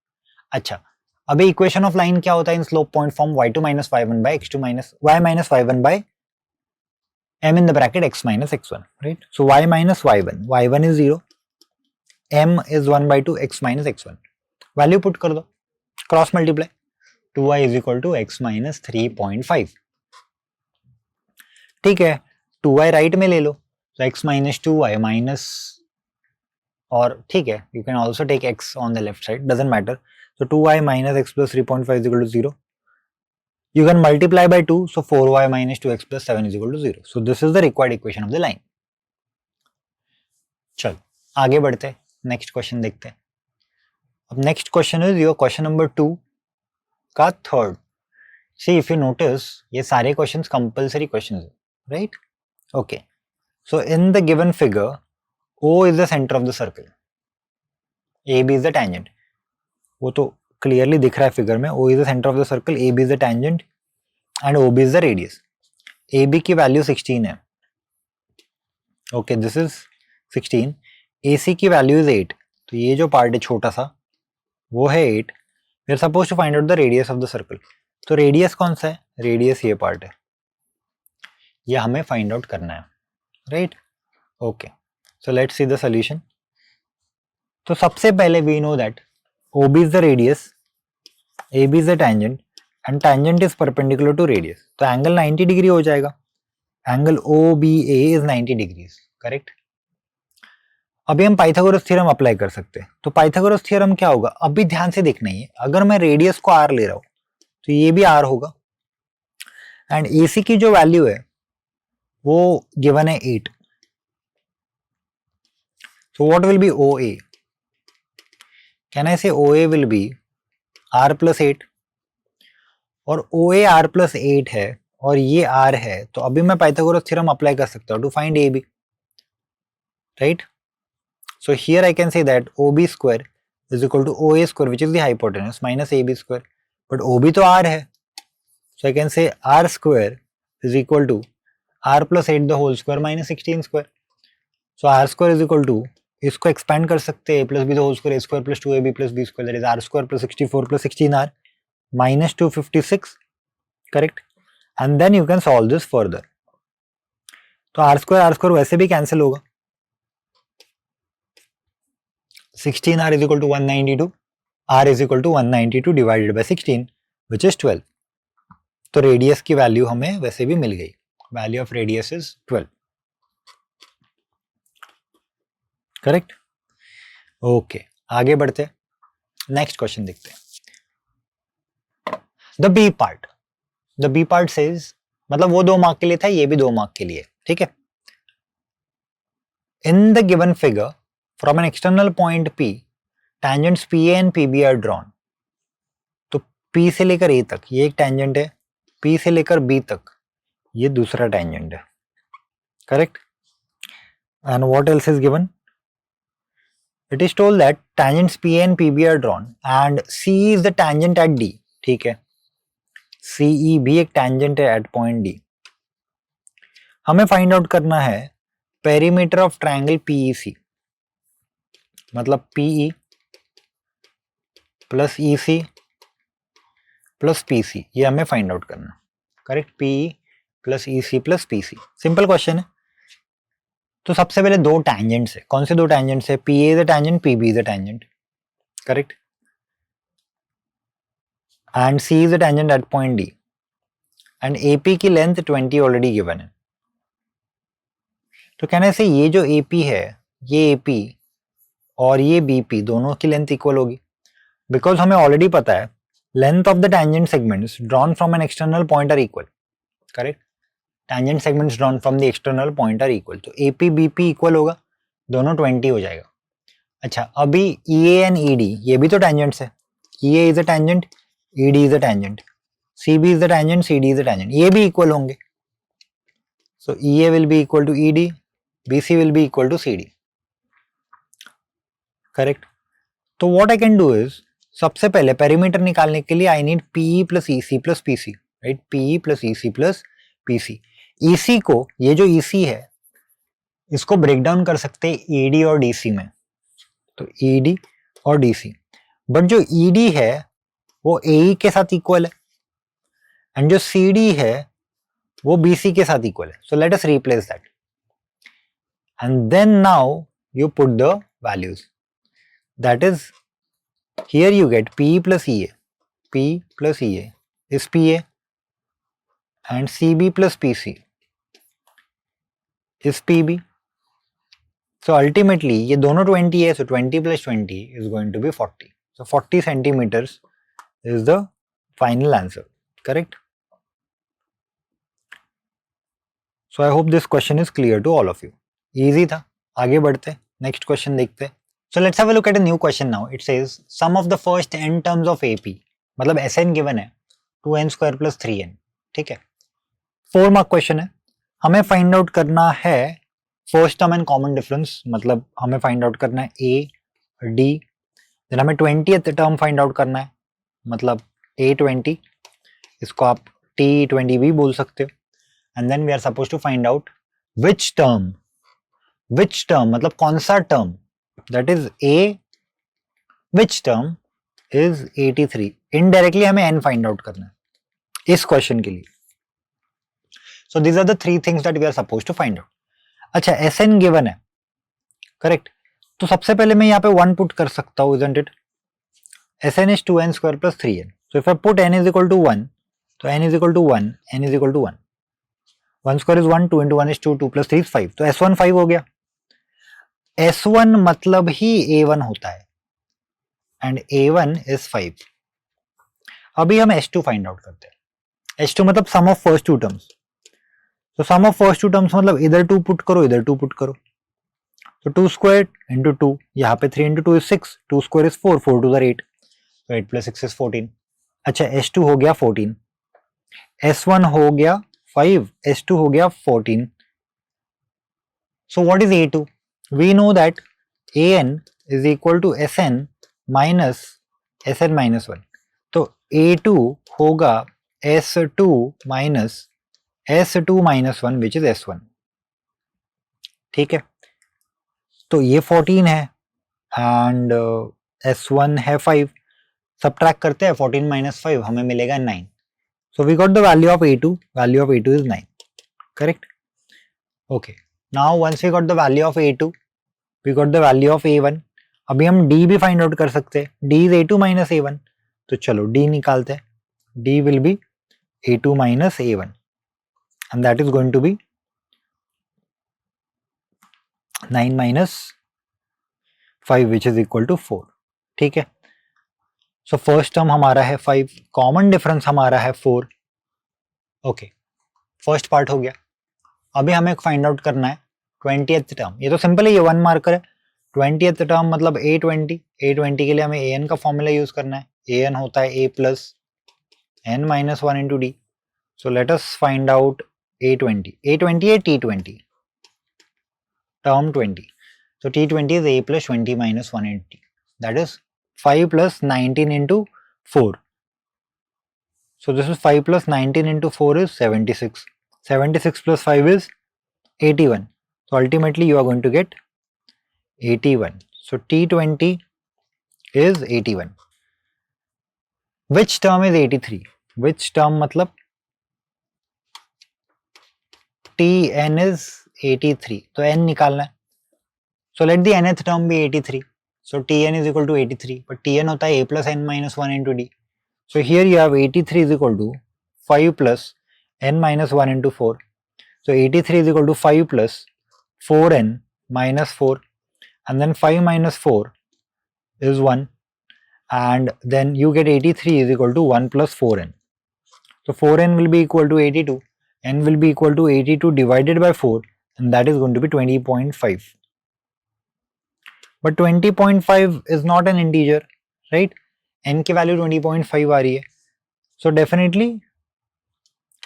अच्छा, अभी इक्वेशन ऑफ लाइन क्या होता है in slope point form? y2 minus y1 by x2 minus y minus y1 by m in the bracket x minus x1, right? So y minus y1 is 0, m is 1/2, x minus x1. Value put कर दो, cross multiply. 2y is equal to x minus 3.5. ठीक है, 2y right में ले लो, तो x minus 2y minus, और ठीक है, you can also take x on the left side, doesn't matter. So 2y minus x plus 3.5 is equal to 0. You can multiply by 2, so 4y minus 2x plus 7 is equal to 0. So this is the required equation of the line. चल आगे बढ़ते हैं, next question देखते हैं. अब next question is your question number 2 का third. See if you notice ये सारे क्वेश्चंस कंपल्सरी क्वेश्चंस है, right? Okay, so in the given figure O is the center of the circle, AB is the tangent. वो तो clearly दिख रहा है figure में. O is the center of the circle, AB is the tangent and OB is the radius. AB की value 16 है. Okay, this is 16. AC की value is 8. तो ये जो पार्ट है छोटा सा वो है 8. We are suppose to find out the radius of the circle. तो रेडियस कौन सा है? रेडियस ये पार्ट है, ये हमें फाइंड आउट करना है, right? Okay, so let's see the solution. तो सबसे पहले we know that OB is the radius, AB is the tangent and tangent is perpendicular to radius. तो एंगल 90 डिग्री हो जाएगा. Angle OBA is 90 degrees, correct? अभी हम Pythagoras theorem apply कर सकते हैं. तो पाइथागोरस थ्योरम क्या होगा? अभी ध्यान से देखना ही है. अगर मैं रेडियस को R ले रहा हूं तो ये भी R होगा एंड AC की जो वैल्यू है वो गिवन है 8. So what will be OA? Can I say OA will be R plus 8? और OA R plus 8 है और ये R है, तो अभी मैं पाइथागोरस थ्योरम अप्लाई कर सकता हूँ to find AB, right? So here I can say that OB square is equal to OA square, which is the hypotenuse, minus AB square. But OB तो R है, so I can say R square is equal to R plus 8 the whole square minus 16 square. So R square is equal to, इसको expand कर सकते हैं, plus b the whole square, a square plus 2ab plus b square, that is r square plus 64 plus 16r minus 256, correct? And then you can solve this further. तो r square वैसे भी cancel होगा. 16r is equal to 192, r is equal to 192 divided by 16 which is 12. तो radius की value हमें वैसे भी मिल गई. Value of radius is 12, correct? Okay, आगे बढ़ते हैं, नेक्स्ट क्वेश्चन देखते हैं. द बी पार्ट सेज, मतलब वो 2 मार्क के लिए था, ये भी 2 मार्क के लिए, ठीक है? In the given figure from an external point P, tangents PA and PB are drawn. तो P से लेकर A तक ये एक tangent है, P से लेकर B तक ये दूसरा tangent है, correct? And what else is given? It is told that tangents PA and PB are drawn and C is the tangent at D. ठीक है, CE भी एक tangent है at point D. हमें फाइंड आउट करना है perimeter of triangle PEC, मतलब PE plus EC plus PC, ये हमें फाइंड आउट करना, correct? PE plus EC plus PC. Simple question है. तो सबसे पहले 2 tangents है. कौन से 2 tangents है? PA is a tangent, PB is a tangent, correct? And C is a tangent at point D. And AP की लेंथ 20 ऑलरेडी गिवन है. तो कहना है ये जो AP है, ये AP और ये BP दोनों की लेंथ इक्वल होगी, बिकॉज हमें ऑलरेडी पता है length of the tangent segments drawn from an external point are equal, correct? tangent segments drawn from the external point are equal. तो AP BP इक्वल होगा, दोनों 20 हो जाएगा. अच्छा, अभी EA and ED ये भी तो tangents है. EA is a tangent, ED is a tangent. CB is the tangent, CD is the tangent. ये भी equal होंगे. So EA will be equal to ED, BC will be equal to CD. Correct? तो what I can do is, सबसे पहले perimeter निकालने के लिए I need PE plus EC plus PC, right? PE plus EC plus PC. EC को, ये जो EC है, इसको ब्रेक डाउन कर सकते हैं ED और DC में. तो ED और DC. बट जो ED है वो AE के साथ इक्वल है, एंड जो CD है वो BC के साथ इक्वल है. So let us replace that, and then now you put the values. That is, here you get PE plus EA. P plus EA is PA and CB plus PC is PB. So ultimately ये दोनों 20 है, so 20 plus 20 is going to be 40. So 40 centimeters is the final answer. Correct? So I hope this question is clear to all of you. Easy था. आगे बढ़ते, next question देखते. So let's have a look at a new question now. It says sum of the first n terms of AP. मतलब Sn given है 2n square plus 3n. ठीक है, 4 mark question है. हमें फाइंड आउट करना है first term and common difference. मतलब हमें फाइंड आउट करना है A, D, देन हमें 20th टर्म फाइंड आउट करना है, मतलब A20. इसको आप T20 भी बोल सकते हो. And then we are suppose to find out which term मतलब कौन सा term, that is A, which term is 83. Indirectly हमें n find out करना है इस क्वेश्चन के लिए. So these are the 3 things that we are supposed to find out. अच्छा, Sn given है, करेक्ट. तो सबसे पहले मैं यहाँ पे 1 पुट कर सकता हूँ, isn't it? Sn is 2n square plus 3n. So if I put n is equal to 1, तो n is equal to 1, n is equal to 1. 1 square is 1, 2 into 1 is 2, 2 plus 3 is 5. तो S1 5 हो गया. S1 मतलब ही A1 होता है, and A1 is 5. अभी हम S2 find out करते हैं. S2 मतलब सम ऑफ फर्स्ट 2 टर्म्स. तो सम ऑफ फर्स्ट 2 टर्म्स मतलब इधर 2 पुट करो, इधर 2 पुट करो. तो 2 स्क्वायर इंटू 2, यहाँ पे 3 into 2 is 6, 2 square is 4, 4 to the 8, तो 8 प्लस 6 इज 14. अच्छा, S2 हो गया 14, S1 हो गया 5, S2 हो गया 14. So what is A2? We know that An is equal to Sn minus Sn minus 1. तो A2 होगा S2 minus S2 minus 1 which is S1. ठीक है, तो ये 14 है एंड S1 है 5. सबट्रैक्ट करते हैं 14 minus 5, हमें मिलेगा 9. So we got the value of A2. Value of A2 is 9. Correct? Okay. Now once we got the value of A2, we got the value of A1. अभी हम D भी find out कर सकते हैं. D is A2 minus A1. तो चलो D निकालते हैं. D will be A2 minus A1 and that is going to be 9 minus 5 which is equal to 4. ठीक है, सो फर्स्ट टर्म हमारा है 5, कॉमन डिफरेंस हमारा है 4. ओके, फर्स्ट पार्ट हो गया. अभी हमें फाइंड आउट करना है 20th टर्म. ये तो सिंपल है, ये 1 मार्कर है. 20th टर्म मतलब A20. A20 के लिए हमें an का फॉर्मूला यूज करना है. an होता है a plus n minus 1 into d. So let us find out A20. A20 है T20, term 20. So T20 is a plus 20 minus 1 into t. That is 5 plus 19 into 4. So this is 5 plus 19 into 4 is 76. 76 plus 5 is 81. So ultimately you are going to get 81. So T20 is 81. Which term is 83? Which term मतलब Tn is 83. तो n निकालना है. So let the nth term be 83. So Tn is equal to 83. But Tn होता है a plus n minus 1 into d. So here you have 83 is equal to 5 plus n minus 1 into 4. So 83 is equal to 5 plus 4n minus 4. And then 5 minus 4 is 1. And then you get 83 is equal to 1 plus 4n. So 4n will be equal to 82. N will be equal to 82 divided by 4. And that is going to be 20.5. But 20.5 is not an integer, right? N की value 20.5 आ रही है. So definitely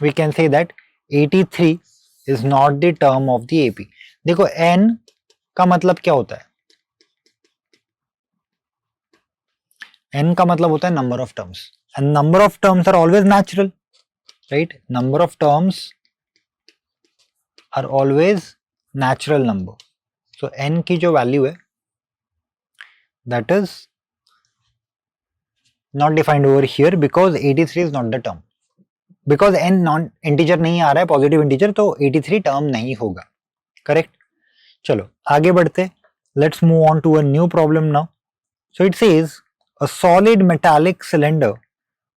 we can say that 83 is not the term of the AP. देखो n का मतलब क्या होता है? n का मतलब होता है number of terms, and number of terms are always natural, right? Number of terms are always natural number. So n की जो वैल्यू है that is not defined over here because 83 is not the term. Because n non integer नहीं आ रहा है, positive integer, तो 83 term नहीं होगा. Correct. चलो आगे बढ़ते. Let's move on to a new problem now. So it says a solid metallic cylinder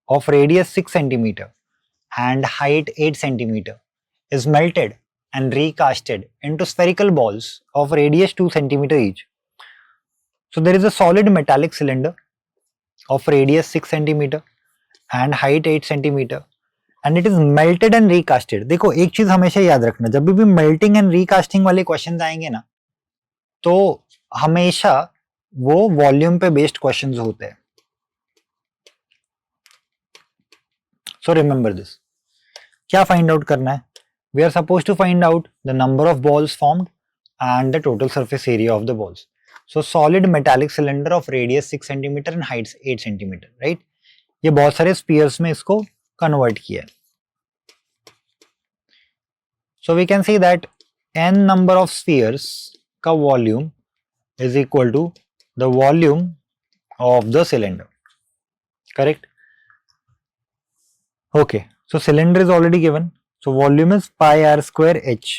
of radius 6 centimeter and height 8 centimeter is melted and recasted into spherical balls of radius 2 centimeter each. So there is a solid metallic cylinder of radius 6 centimeter and height 8 centimeter and it is melted and recasted. देखो एक चीज हमेशा याद रखना, जब भी melting and रीकास्टिंग वाले questions आएंगे ना, तो हमेशा वो वॉल्यूम पे बेस्ड क्वेश्चंस होते हैं. So remember this. क्या फाइंड आउट करना है? We are suppose to find out the number of balls formed and the total surface area of the balls. So solid metallic cylinder of radius 6 centimeter and height 8 centimeter, right? ये बहुत सारे spheres में इसको convert किया है. So we can see that n number of spheres का volume is equal to the volume of the cylinder. Correct? Okay. So cylinder is already given. So volume is pi r square h.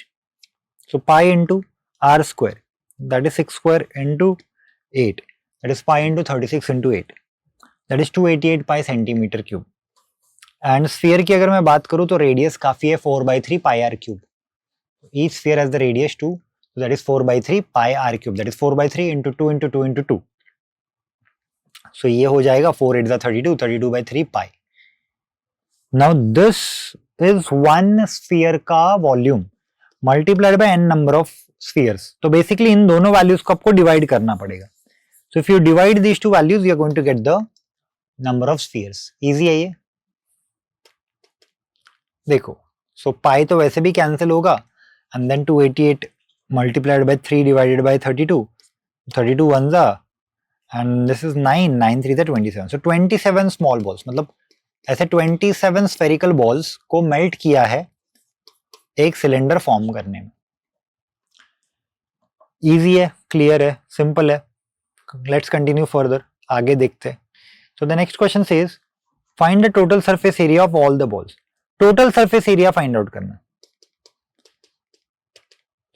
So pi into r square, that is 6 square into 8. That is pi into 36 into 8. That is 288 pi centimeter cube. And sphere की अगर मैं बात करूँ तो radius काफी है 4/3 pi r cube. Each sphere has the radius 2, so that is 4/3 pi r cube. That is 4/3 into 2 into 2 into 2. So ये हो जाएगा 4 8 32, 32/3 pi. Now this is one sphere का volume multiplied by n number of spheres. तो basically इन दोनों values को आपको divide करना पड़ेगा. So if you divide these two values, you are going to get the number of spheres. Easy है ये. देखो, so pi तो वैसे भी cancel होगा. And then 288 multiplied by 3 divided by 32. 32 ones are, and this is 9, 9 3 are 27. So 27 small balls. मतलब ऐसे 27 spherical balls को मेल्ट किया है एक सिलेंडर फॉर्म करने में. इजी है, क्लियर है, सिंपल है. लेट्स कंटिन्यू फर्दर, आगे देखते हैं. So the next question says find the total surface area of all the balls. Total surface area find out करना.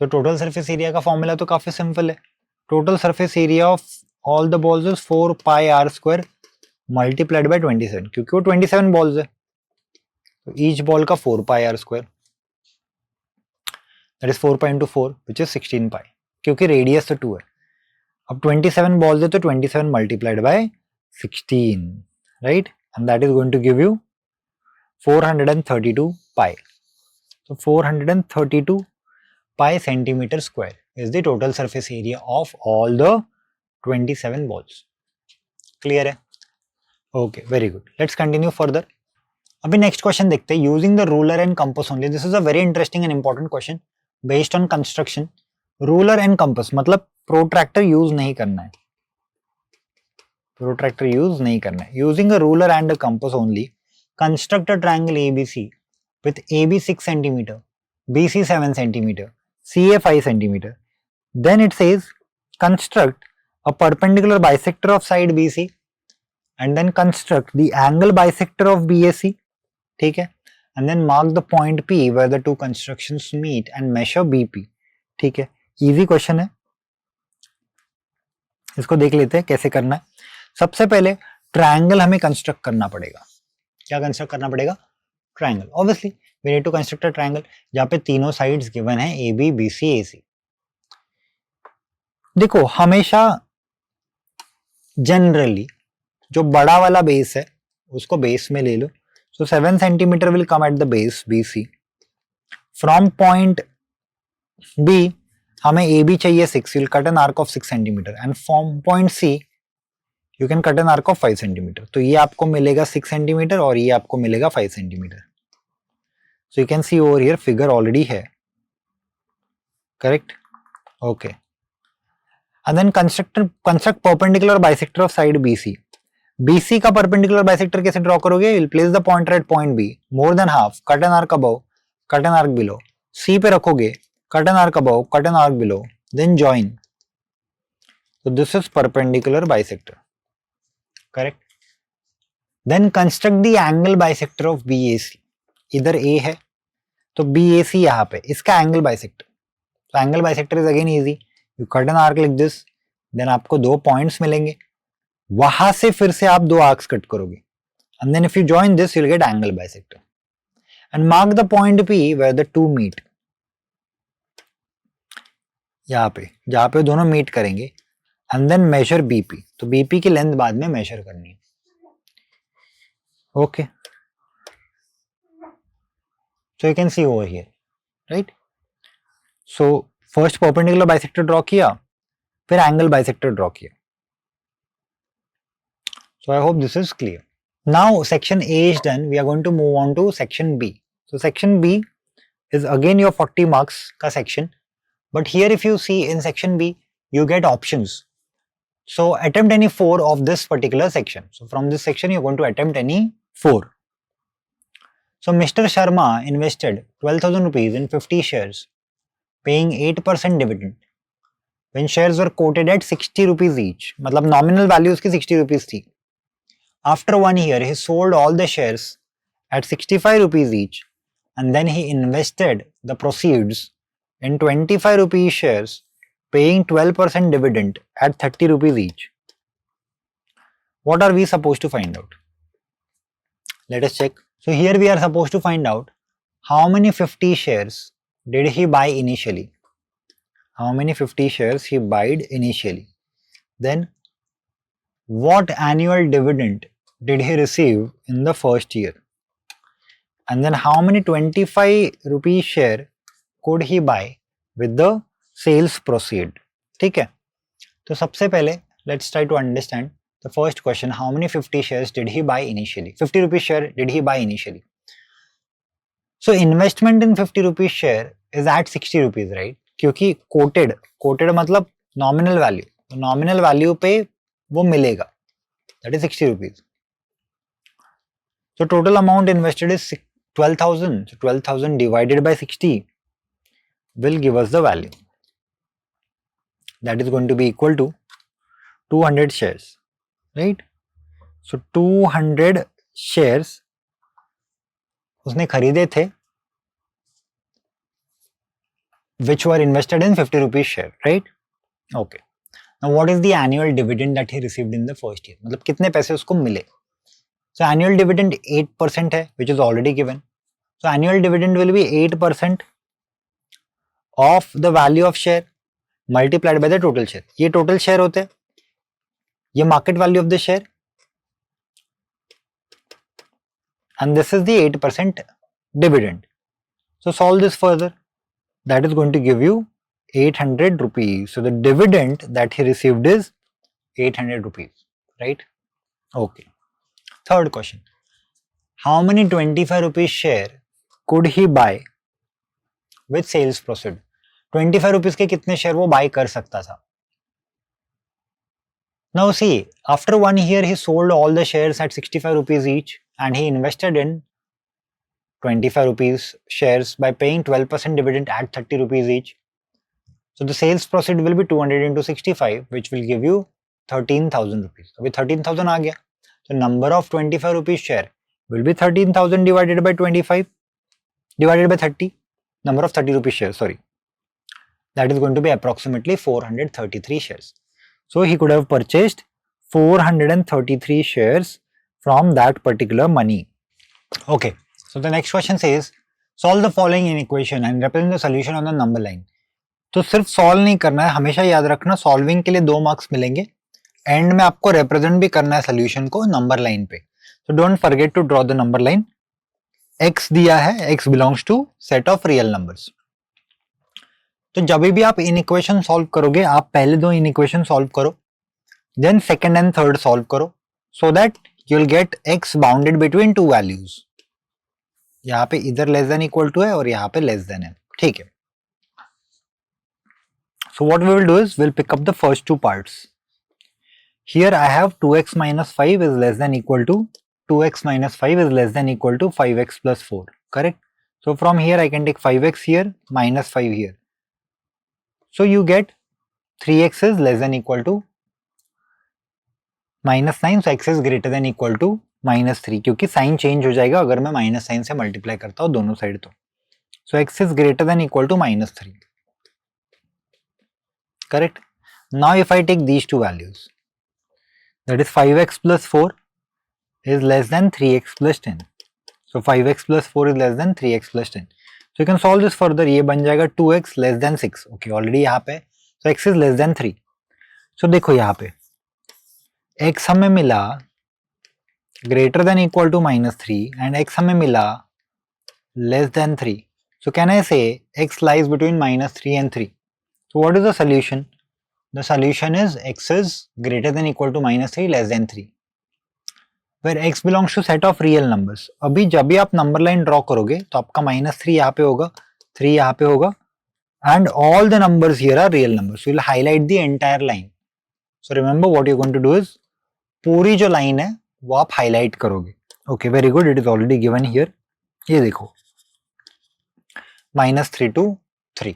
तो टोटल सरफेस एरिया का फॉर्मूला तो काफी सिंपल है. Total surface area of all the balls is 4 pi r square multiplied by 27, क्योंकि वो 27 balls है तो ईच बॉल का 4 pi r square, that is 4 pi into 4 which is 16 pi, क्योंकि रेडियस तो 2 है. अब 27 बॉल्स है तो 27 multiplied by 16, right? And that is going to give you 432 pi. So 432 pi centimeter square is the total surface area of all the 27 balls. Clear है? Okay, very good. Let's continue further. अभी next question देखते हैं. Using the ruler and compass only. This is a very interesting and important question based on construction. Ruler and compass मतलब protractor use नहीं करना है. Protractor use नहीं करना है. Using a ruler and a compass only, construct a triangle ABC with AB 6 centimeter, BC 7 centimeter, CA 5 centimeter. Then it says construct a perpendicular bisector of side BC and then construct the angle bisector of BAC. ठीक है? And then mark the point P where the two constructions meet and measure BP. ठीक है? Easy question है. इसको देख लेते हैं कैसे करना है. सबसे पहले ट्रायंगल हमें कंस्ट्रक्ट करना पड़ेगा. क्या कंस्ट्रक्ट करना पड़ेगा? Triangle. Obviously we need to construct a triangle जहां पे तीनों साइड्स गिवन है ए बी बी सी ए सी. देखो हमेशा जनरली जो बड़ा वाला बेस है उसको बेस में ले लो. So 7 centimetre will come at the base B C. From point B हमें ए बी चाहिए 6, will cut an arc of 6 centimetre and from point C you can cut an arc of 5 centimetre. तो ये आपको मिलेगा 6 centimetre और ये आपको मिलेगा 5 centimetre. So you can see over here figure already है, correct? Okay. And then construct perpendicular bisector of side BC. BC का perpendicular bisector कैसे draw करोगे? You'll place the pointer at point B, more than half, cut an arc above, cut an arc below. C पे रखोगे, cut an arc above, cut an arc below, then join. So this is perpendicular bisector, correct? Then construct the angle bisector of BAC. इधर A है, तो BAC यहाँ पे, इसका angle bisector. So angle bisector is again easy. You cut an arc like this, then आपको दो points मिलेंगे. वहां से फिर से आप दो आर्क्स कट करोगे, and then if you join this you'll get angle bisector. And mark the point P where the two meet. यहाँ पे जहाँ पे दोनों मीट करेंगे, and then measure BP. तो BP की लेंथ बाद में मेजर करनी है. Okay. So you can see over here, right? So first perpendicular bisector draw किया, फिर angle bisector draw किया. So I hope this is clear. Now section A is done. We are going to move on to section B. So section B is again your 40 marks ka section. But here if you see in section B, you get options. So attempt any 4 of this particular section. So from this section you are going to attempt any 4. So Mr. Sharma invested 12,000 rupees in 50 shares, paying 8% dividend. When shares were quoted at 60 rupees each, मतलब nominal value उसकी 60 rupees थी. After 1 year, he sold all the shares at 65 rupees each, and then he invested the proceeds in 25 rupees shares, paying 12% dividend at 30 rupees each. What are we supposed to find out? Let us check. So here we are supposed to find out how many 50 shares did he buy initially. How many 50 shares he bought initially. Then what annual dividend did he receive in the first year, and then how many 25 rupees share could he buy with the sales proceed. ठीक है, तो सबसे पहले let's try to understand the first question. How many 50 shares did he buy initially? 50 rupees share did he buy initially? So investment in 50 rupees share is at 60 rupees, right? क्योंकि quoted मतलब nominal value, तो nominal value पे वो मिलेगा, that is 60 rupees. So total amount invested is 12,000. So 12,000 divided by 60 will give us the value. That is going to be equal to 200 shares, right? So 200 shares उसने खरीदे थे, which were invested in 50 rupees share, right? Okay. Now what is the annual dividend that he received in the first year? मतलब कितने पैसे उसको मिले? So annual dividend 8% है, which is already given. So annual dividend will be 8% of the value of share multiplied by the total share. ये total share होते हैं, ये market value of the share, and this is the 8% dividend. So solve this further. That is going to give you 800 rupees. So the dividend that he received is 800 rupees, right? Okay. Third question. How many 25 rupees share could he buy with sales proceed? 25 rupees के कितने share वो buy कर सकता था? Now see, after 1 year he sold all the shares at 65 rupees each, and he invested in 25 rupees shares by paying 12% dividend at 30 rupees each. So the sales proceed will be 200 into 65, which will give you 13,000 rupees. अभी 13,000 आ गया. So number of 25 rupees share will be 13,000 divided by 25 divided by 30. Number of 30 rupees shares, sorry. That is going to be approximately 433 shares. So he could have purchased 433 shares from that particular money. Okay. So the next question says, solve the following in equation and represent the solution on the number line. तो सिर्फ solve नहीं करना है, हमेशा याद रखना solving के लिए 2 मार्क्स मिलेंगे, एंड में आपको रिप्रेजेंट भी करना है सोल्यूशन को नंबर लाइन पे. So don't forget to draw the number line. x दिया है, x belongs to set of real numbers. तो जब भी आप इन इक्वेशन सॉल्व करोगे, आप पहले 2 इन इक्वेशन सॉल्व करो, then second and third solve करो, so that you will get x bounded between 2 values. यहाँ पे इधर लेस देन इक्वल टू है और यहाँ पे लेस देन है, ठीक है। So what we will do is we'll pick up the first two parts. Here I have 2x minus 5 is less than equal to 2x minus 5 is less than equal to 5x plus 4, correct? So from here I can take 5x here minus 5 here. So you get 3x is less than equal to minus 9, so x is greater than equal to minus 3, क्योंकि sign change हो जाएगा अगर मैं minus sign से multiply करता हूँ दोनों side तो. So x is greater than equal to minus 3. Correct? Now if I take these two values, that is 5x plus 4 is less than 3x plus 10. So 5x plus 4 is less than 3x plus 10. So you can solve this further. ये बन जाएगा 2x less than 6. Okay, already यहाँ पे. So x is less than 3. So देखो यहाँ पे x हमें मिला greater than equal to minus 3 and x हमें मिला less than 3. So can I say x lies between minus 3 and 3? So what is the solution? The solution is x is greater than equal to minus 3 less than 3. Where x belongs to set of real numbers. अभी जब भी आप number line draw करोगे तो आपका minus 3 यहाँ पे होगा, 3 यहाँ पे होगा, and all the numbers here are real numbers. So you'll highlight the entire line. So remember what you're going to do is पूरी जो लाइन है वो आप हाईलाइट करोगे. Okay, very good. It is already given here. ये देखो -3 to 3.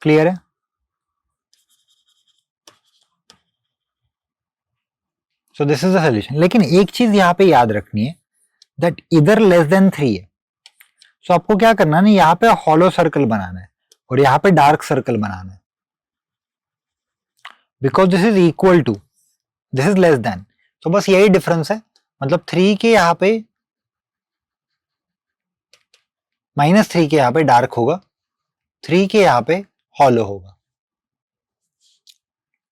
Clear है? So this is the solution. लेकिन एक चीज यहाँ पे याद रखनी है that इधर लेस देन 3 है. So आपको क्या करना है ना, यहाँ पे हॉलो सर्कल बनाना है और यहाँ पे डार्क सर्कल बनाना है. Because this is equal to, this is less than. तो बस यही डिफरेंस है. मतलब 3 के यहाँ पे -3 के यहाँ पे डार्क होगा, 3 के यहाँ पे हॉलो होगा.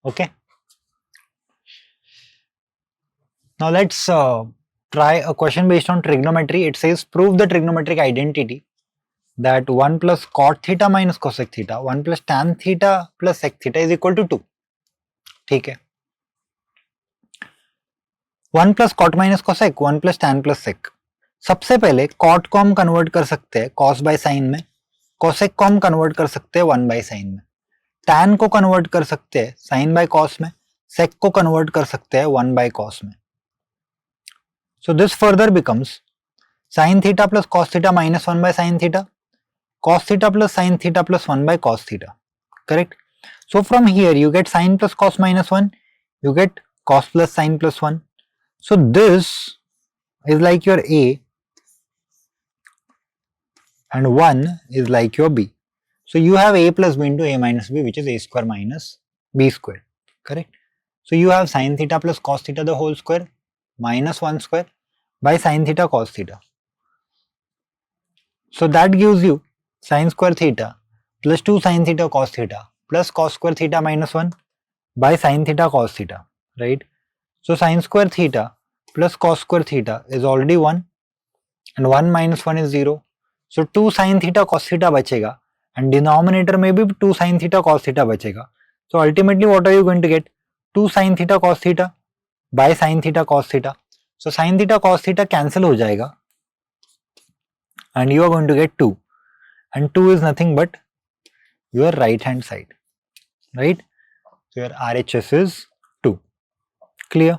Okay, now let's try a question based on trigonometry. It says prove the trigonometric identity that 1 plus cot theta minus cosec theta 1 plus tan theta plus sec theta is equal to 2. ठीक है, 1 plus cot minus cosec 1 plus tan plus sec. सबसे पहले cot को हम convert कर सकते हैं cos by sin में, cosec को हम कन्वर्ट कर सकते हैं 1 by sin में, tan को कन्वर्ट कर सकते हैं sin by cos में, sec को कन्वर्ट कर सकते हैं 1 by cos में. So this further becomes sin theta plus cos theta minus 1 by sin theta, cos theta plus sin theta plus 1 by cos theta. Correct? So from here you get sin plus cos minus 1, you get cos plus sin plus 1. So this is like your A and 1 is like your B. So you have A plus B into A minus B, which is A square minus B square. Correct? So you have sin theta plus cos theta the whole square minus 1 square by sin theta cos theta. So that gives you sin square theta plus 2 sin theta cos theta plus cos square theta minus 1 by sin theta cos theta, right? So sin square theta plus cos square theta is already 1 and 1 minus 1 is 0. So 2 sin theta cos theta बचेगा and denominator में भी 2 sin theta cos theta बचेगा. So ultimately what are you going to get? 2 sin theta cos theta by sin theta cos theta. So sin theta cos theta cancel हो जाएगा and you are going to get 2, and 2 is nothing but your right hand side, right? So your RHS is 2. Clear?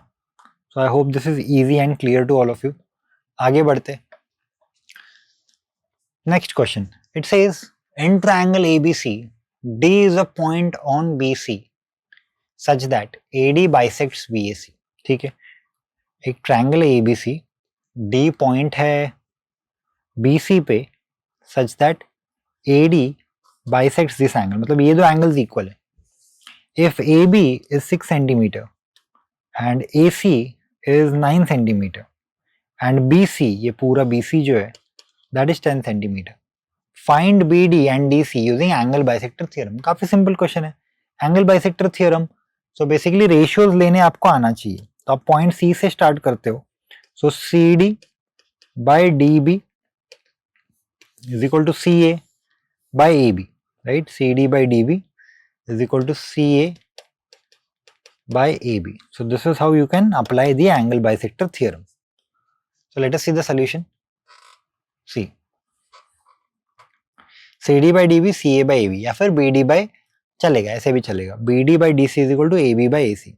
So I hope this is easy and clear to all of you. आगे बढ़ते. Next question. It says in triangle ABC, D is a point on BC such that AD bisects BAC. ठीक है, एक triangle है ABC, D point है BC पे such that AD bisects this angle. मतलब ये दो एंगल्स इक्वल है. If AB is 6 centimeter and AC is 9 centimeter and BC, ये पूरा BC जो है that is 10 centimeter. Find BD and DC using angle bisector theorem. काफी सिंपल क्वेश्चन है. Angle bisector theorem. So basically ratios लेने आपको आना चाहिए. तो आप पॉइंट C से स्टार्ट करते हो. So CD by DB is equal to CA by AB, right? CD by DB is equal to CA by AB. So this is how you can apply the angle bisector theorem. So let us see the solution. C, C D by D B C A by A B, या फिर B D by, चलेगा ऐसे भी चलेगा, B D by D C is equal to A B by A C.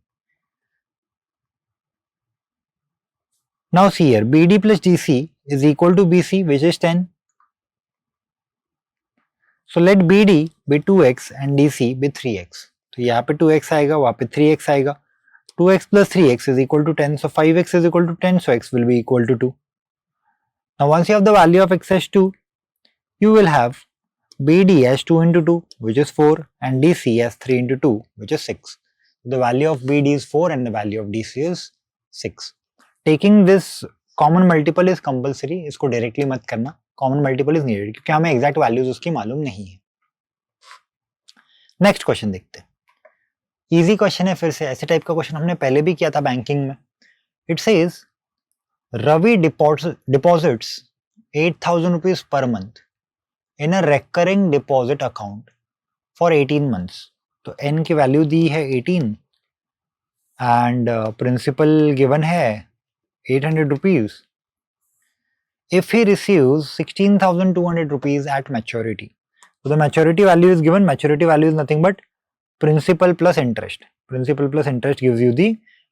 Now see here, BD plus DC is equal to BC, which is 10. So let BD be 2x and DC be 3x. तो यहाँ पे 2x आएगा, वहाँ पे 3x आएगा. 2x plus 3x is equal to 10. So 5x is equal to 10. So x will be equal to 2. Now once you have the value of x as 2, you will have BD as 2 into 2, which is 4, and DC as 3 into 2, which is 6. The value of BD is 4 and the value of DC is 6. Taking this common multiple is compulsory, इसको directly मत करना, common multiple is needed क्योंकि हमें exact values उसकी मालूम नहीं है. Next question देखते हैं. इजी क्वेश्चन है, फिर से ऐसे टाइप का क्वेश्चन हमने पहले भी किया था बैंकिंग में. It says Ravi deposits 8,000 rupees per month in a recurring deposit account for 18 months. तो एन की वैल्यू दी है 18 एंड प्रिंसिपल गिवन है 800 rupees. If he receives 16,200 rupees at maturity, so the maturity value is given. Maturity value is nothing but principal plus interest. Principal plus interest gives you the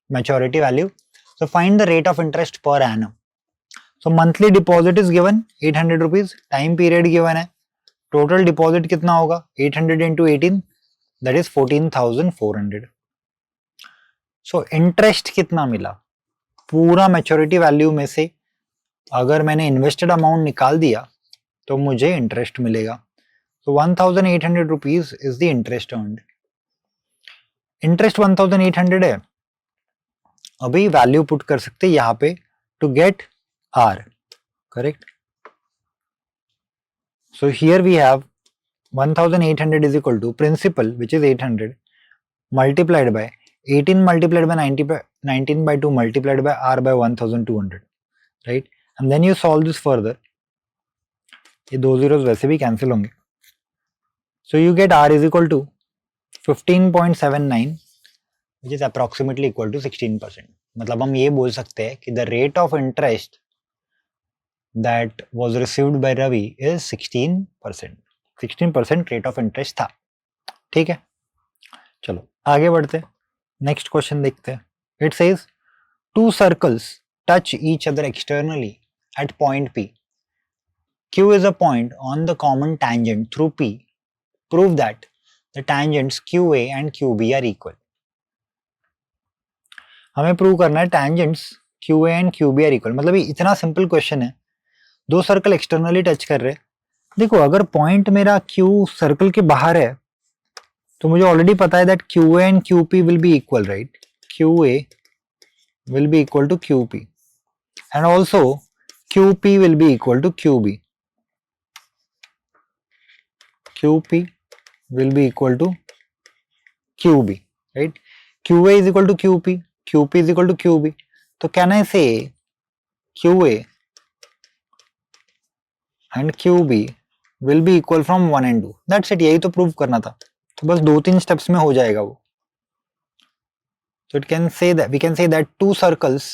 maturity value. So find the rate of interest per annum. So monthly deposit is given 800 rupees. Time period given है. Total deposit कितना होगा? 800 into 18, that is 14,400. So interest कितना मिला? पूरा maturity value में से अगर मैंने इन्वेस्टेड अमाउंट निकाल दिया तो मुझे इंटरेस्ट मिलेगा. तो 1,800 rupees is the interest earned. Interest 1,800 है. अभी वैल्यू पुट कर सकते यहाँ पे to get R, correct. So here we have 1,800 is equal to principal which is 800 multiplied by 18 multiplied by 19 by 2 multiplied by r by 1,200, right? And then you solve this further. ये दो zeros वैसे भी cancel होंगे. So you get r is equal to 15.79, which is approximately equal to 16%. मतलब हम ये बोल सकते हैं कि the rate of interest that was received by Ravi is 16%. 16% rate of interest था. ठीक है, चलो आगे बढ़ते हैं. नेक्स्ट क्वेश्चन देखते हैं. It says two circles touch each other externally at point P. Q is a point on the common tangent through P. Prove that the tangents QA and QB are equal. हमें prove करना है tangents QA and QB are equal. मतलब ये इतना simple question है. दो circle externally touch कर रहे हैं. देखो अगर पॉइंट मेरा Q सर्कल के बाहर है तो मुझे ऑलरेडी पता है that QA and QP will be equal, right. QA will be equal to QP and also QP will be equal to QB. QP will be equal to QB, right? QA is equal to QP, QP is equal to QB. So can I say QA and QB will be equal from 1 and 2? That's it. यही तो prove करना था. तो बस 2-3 steps में हो जाएगा वो. So it can say that we can say that two circles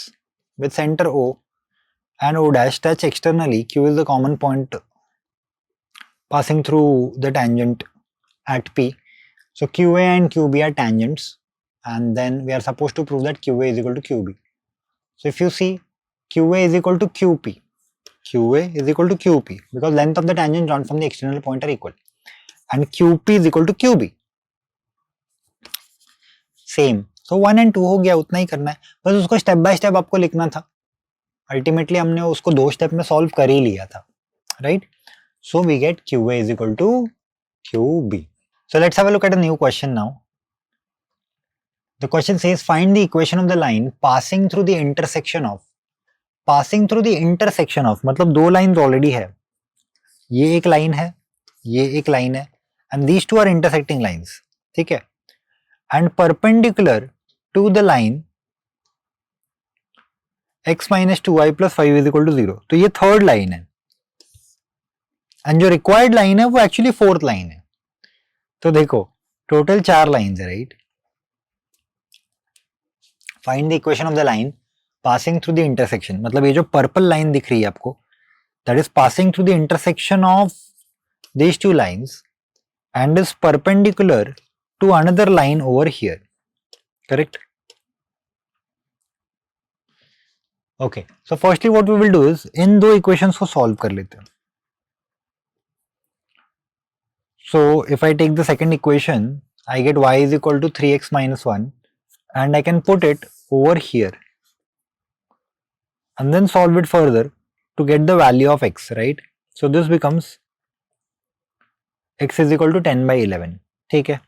with center O and O dash touch externally. Q is the common point passing through the tangent at P. So QA and QB are tangents, and then we are supposed to prove that QA is equal to QB. So if you see, QA is equal to QP. QA is equal to QP because length of the tangent drawn from the external point are equal, and QP is equal to QB. Same. So 1 and 2 हो गया, उतना ही करना है. बस उसको step by step आपको लिखना था. अल्टीमेटली हमने उसको 2 स्टेप में सॉल्व कर ही लिया था, right? So we get QA is equal to QB. So let's have a look at a new question now. The question says find the equation of the line passing through the intersection of. Passing through the intersection of मतलब दो lines already है. ये एक line है, ये एक line है, and these two are intersecting lines. ठीक है? And perpendicular to the line x minus 2y plus 5 is equal to 0. तो ये थर्ड लाइन है. एंड जो रिक्वायर्ड लाइन है वो एक्चुअली फोर्थ लाइन है. तो देखो टोटल 4 लाइन्स है, right? Find the equation of the line passing through the intersection. मतलब ये जो पर्पल लाइन दिख रही है आपको, that is passing through the intersection of these two lines and is perpendicular to another line over here. Correct? Okay, so firstly what we will do is इन दो equations को solve कर लेते हैं. So if I take the second equation, I get y is equal to 3x minus 1 and I can put it over here and then solve it further to get the value of x, right? So this becomes x is equal to 10 by 11. ठीक है?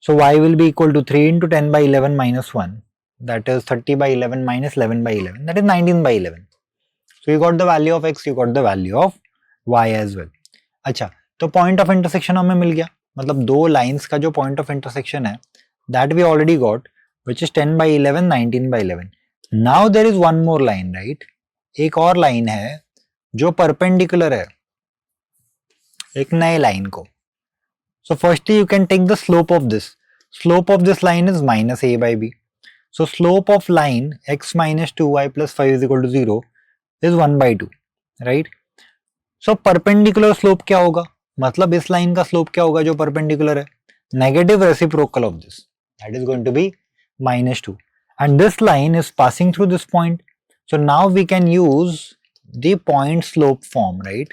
So y will be equal to 3 into 10 by 11 minus 1, that is 30 by 11 minus 11 by 11, that is 19 by 11. So you got the value of x, you got the value of y as well. अच्छा, तो point of intersection हमें मिल गया, मतलब दो lines का जो point of intersection है that we already got, which is 10 by 11, 19 by 11. Now there is one more line, right? एक और लाइन है जो परपेंडिकुलर है एक नए लाइन को. So firstly you can take the slope of this. Slope of this line is minus a by b. So slope of line x minus 2y plus 5 is equal to 0 is 1 by 2, right? So perpendicular slope क्या होगा, मतलब इस line का slope क्या होगा जो perpendicular है? Negative reciprocal of this, that is going to be -2, and this line is passing through this point. So now we can use the point slope form, right?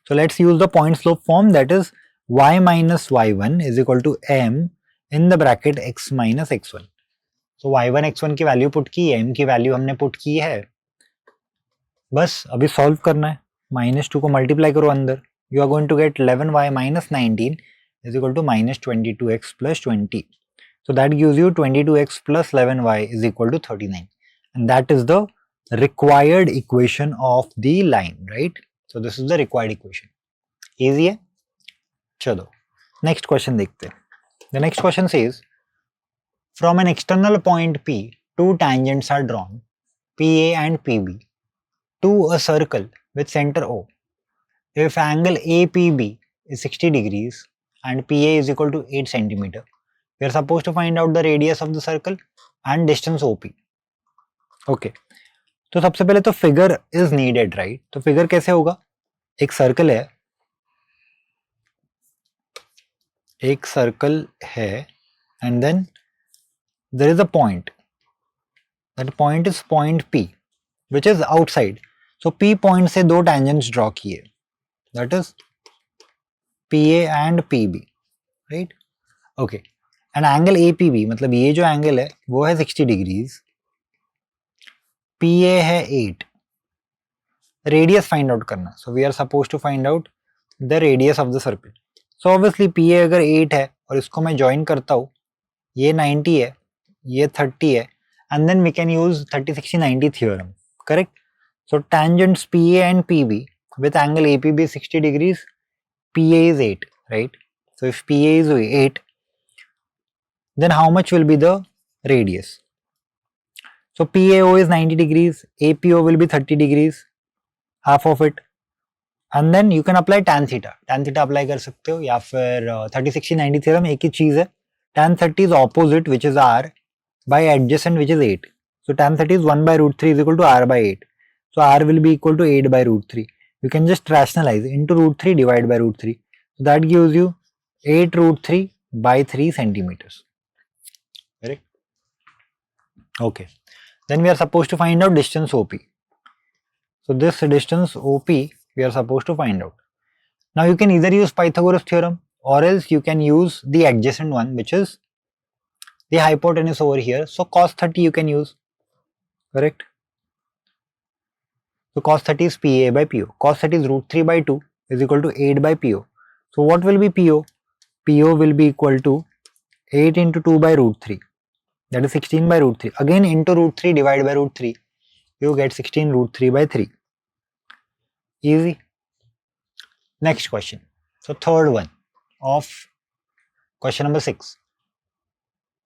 So let's use the point slope form, that is y minus y1 is equal to m in the bracket x minus x1. So y1 x1 की value put की, m की value हमने put की है, बस अभी solve करना है. -2 को मल्टीप्लाई करो अंदर, you are going to get 11y minus 19 is equal to -22x plus 20. So that gives you 22x plus 11y is equal to 39, and that is the required equation of the line, right? So this is the required equation. Easy है? चलो next question देखते हैं. The next question says, from an external point P, two tangents are drawn, PA and PB, to a circle with center O. If angle APB is 60 degrees and PA is equal to 8 centimeter, we are supposed to find out the radius of the circle and distance OP. Okay, तो सबसे पहले तो figure is needed, right? तो figure कैसे होगा? एक circle है, एक सर्कल है and then there is a point, that point is point P which is outside. So P point से दो tangents ड्रॉ किए, that is PA and PB, right? Okay, and angle APB, मतलब ये जो angle है वो है 60 डिग्रीज, PA है 8. रेडियस फाइंड आउट करना, so we are suppose to find out the radius of the circle. So obviously PA अगर 8 है और इसको मैं ज्वाइन करता हूँ, ये 90 है, ये 30 है, and then we can use 30-60-90 theorem, correct? So tangents PA and PB with angle APB is 60 degrees, PA is 8, right? So if PA is 8, then how much will be the radius? So PAO is 90 degrees, APO will be 30 degrees, half of it, and then you can apply tan theta. Tan theta apply कर सकते हो, या फिर 30-60-90 theorem एक ही चीज है. Tan 30 is opposite, which is R, by adjacent, which is 8. So tan 30 is 1 by root 3 is equal to R by 8. So R will be equal to 8 by root 3. You can just rationalize into root 3 divide by root 3. So that gives you 8 root 3 by 3 centimeters. Correct? Okay. Then we are supposed to find out distance OP. So this distance OP we are supposed to find out. Now you can either use Pythagoras theorem or else you can use the adjacent one, which is the hypotenuse over here. So cos 30 you can use, correct? So cos 30 is PA by PO. Cos 30 is root 3 by 2 is equal to 8 by PO. So what will be PO? PO will be equal to 8 into 2 by root 3. That is 16 by root 3. Again into root 3 divided by root 3. You get 16 root 3 by 3. Easy. Next question. So third one of question number 6.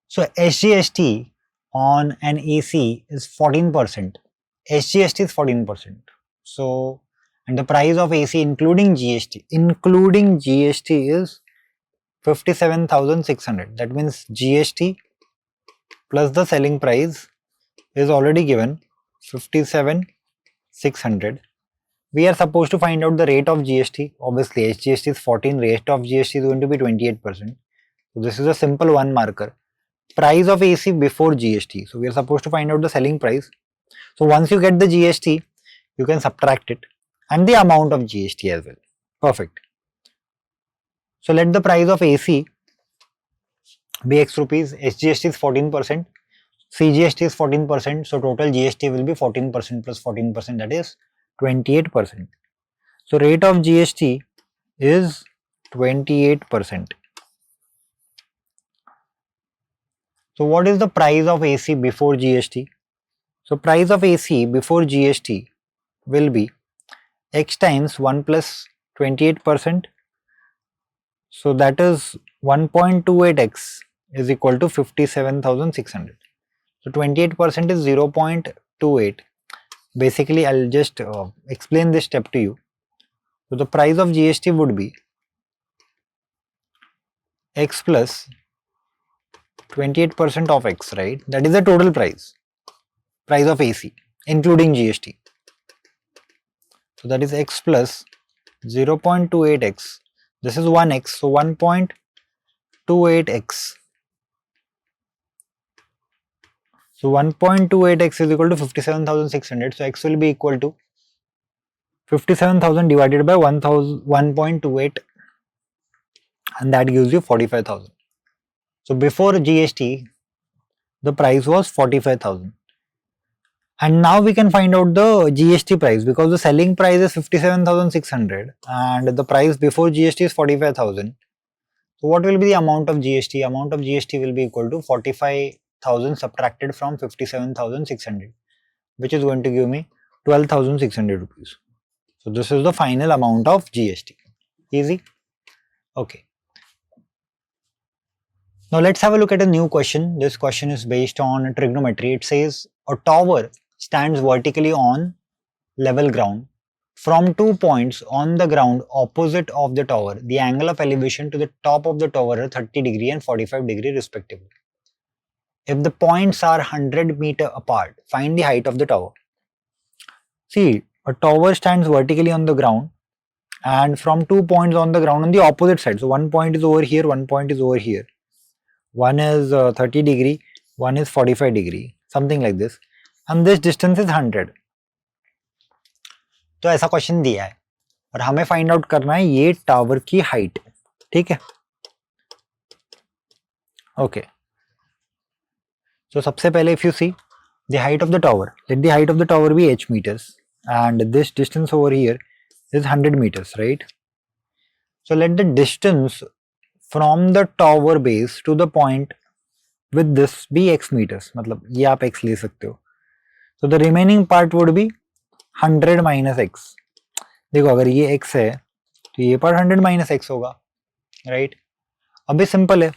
So SGST on an AC is 14%. SGST is 14%. So, and the price of AC including GST is 57,600. That means GST plus the selling price is already given 57,600. We are supposed to find out the rate of GST. Obviously, SGST is 14, rate of GST is going to be 28%. So this is a simple one marker. Price of AC before GST. So we are supposed to find out the selling price. So once you get the GST, you can subtract it and the amount of GST as well. Perfect. So let the price of AC be X rupees. SGST is 14%. CGST is 14%. So total GST will be 14% plus 14%, that is 28%. So rate of GST is 28%. So what is the price of AC before GST? So price of AC before GST will be X times 1 plus 28%. So that is 1.28x is equal to 57,600. So 28% is 0.28. Basically, I'll just explain this step to you. So the price of GST would be X plus 28% of X, right? That is the total price of AC, including GST. So that is X plus 0.28x. This is 1x, so 1.28x. So 1.28x is equal to 57,600. So X will be equal to 57,000 divided by 1.28, and that gives you 45,000. So before GST, the price was 45,000. And now we can find out the GST price, because the selling price is 57,600 and the price before GST is 45,000. So what will be the amount of GST? Amount of GST will be equal to 45,000 subtracted from 57,600, which is going to give me 12,600 rupees. So this is the final amount of GST. Easy? Okay. Now let's have a look at a new question. This question is based on trigonometry. It says a tower stands vertically on level ground. From 2 points on the ground opposite of the tower, the angle of elevation to the top of the tower are 30 degree and 45 degree respectively. If the points are 100 meter apart, find the height of the tower. See, a tower stands vertically on the ground and from 2 points on the ground on the opposite side. So one point is over here, one point is over here. One is 30 degree, one is 45 degree, something like this. And this distance is 100. तो ऐसा question दिया है और हमें find out करना है ये tower की हाइट. ठीक है. ओके. So सबसे पहले if you see the height of the tower, let the height of the tower be h meters and this distance over here is 100 meters, right? So let the distance from the tower base to the point with this be x meters. मतलब ये आप x ले सकते हो. So the remaining part would be 100 minus x. देखो अगर ये x है तो ये part 100 minus x होगा, right? अभी सिंपल है.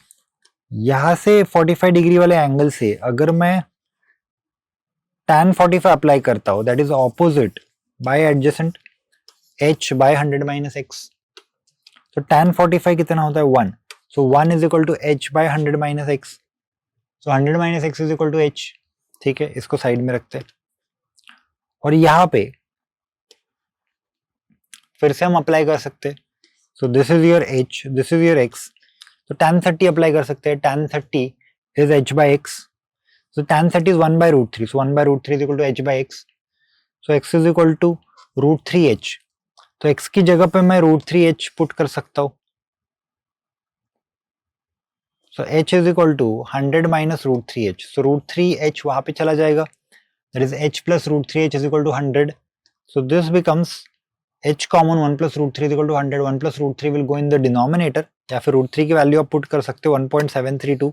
यहां से 45 डिग्री वाले एंगल से अगर मैं tan 45 अप्लाई करता हूं, that is opposite by adjacent h by 100 minus x. तो tan 45 कितना होता है 1. So 1 is equal to h by 100 minus x. So 100 minus x is equal to h. ठीक है, इसको साइड में रखते हैं और यहाँ पे फिर से हम अप्लाई कर सकते हैं. So this is your h, this is your x. तो tan 30 अप्लाई कर सकते हैं. tan 30 is h by x. So tan 30 is 1 by root 3. So 1 by root 3 is equal to h by x. So x is equal to root 3h. तो x की जगह पे मैं root 3h put कर सकता हूँ. So h is equal to 100 minus root 3h. So root 3h वहां पे चला जाएगा. That is h plus root 3h is equal to 100. So this becomes h common 1 plus root 3 is equal to 100. 1 plus root 3 will go in the denominator, या फिर root 3 की value आप put कर सकते हो 1.732.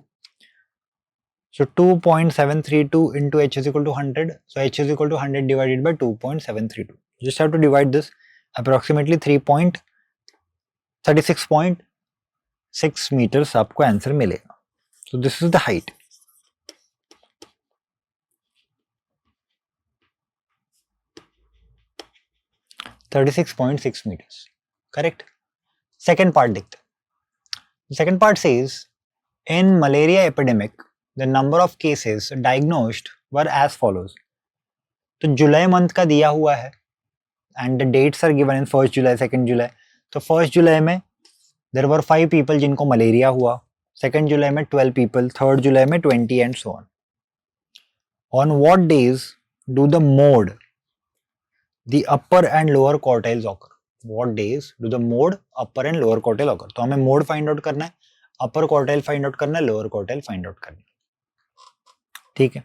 So 2.732 into h is equal to 100. So h is equal to 100 divided by 2.732. Just have to divide this. Approximately 36.6 meters आपको answer मिलेगा. So this is the height. (36.6 meters). Correct. Second part देखते हैं. The second part says, in malaria epidemic, the number of cases diagnosed were as follows. तो जुलाई month का दिया हुआ है and the dates are given in 1st July 2nd July. तो 1st जुलाई में देयर वर 5 पीपल जिनको मलेरिया हुआ, 2nd जुलाई में 12 पीपल, 3rd जुलाई में 20 and so on. On what days do the mode the upper and lower quartiles occur? What days do the mode upper and lower quartile occur? तो हमें mode find out करना है, अपर quartile find out करना है, lower quartile find out करना है. ठीक है,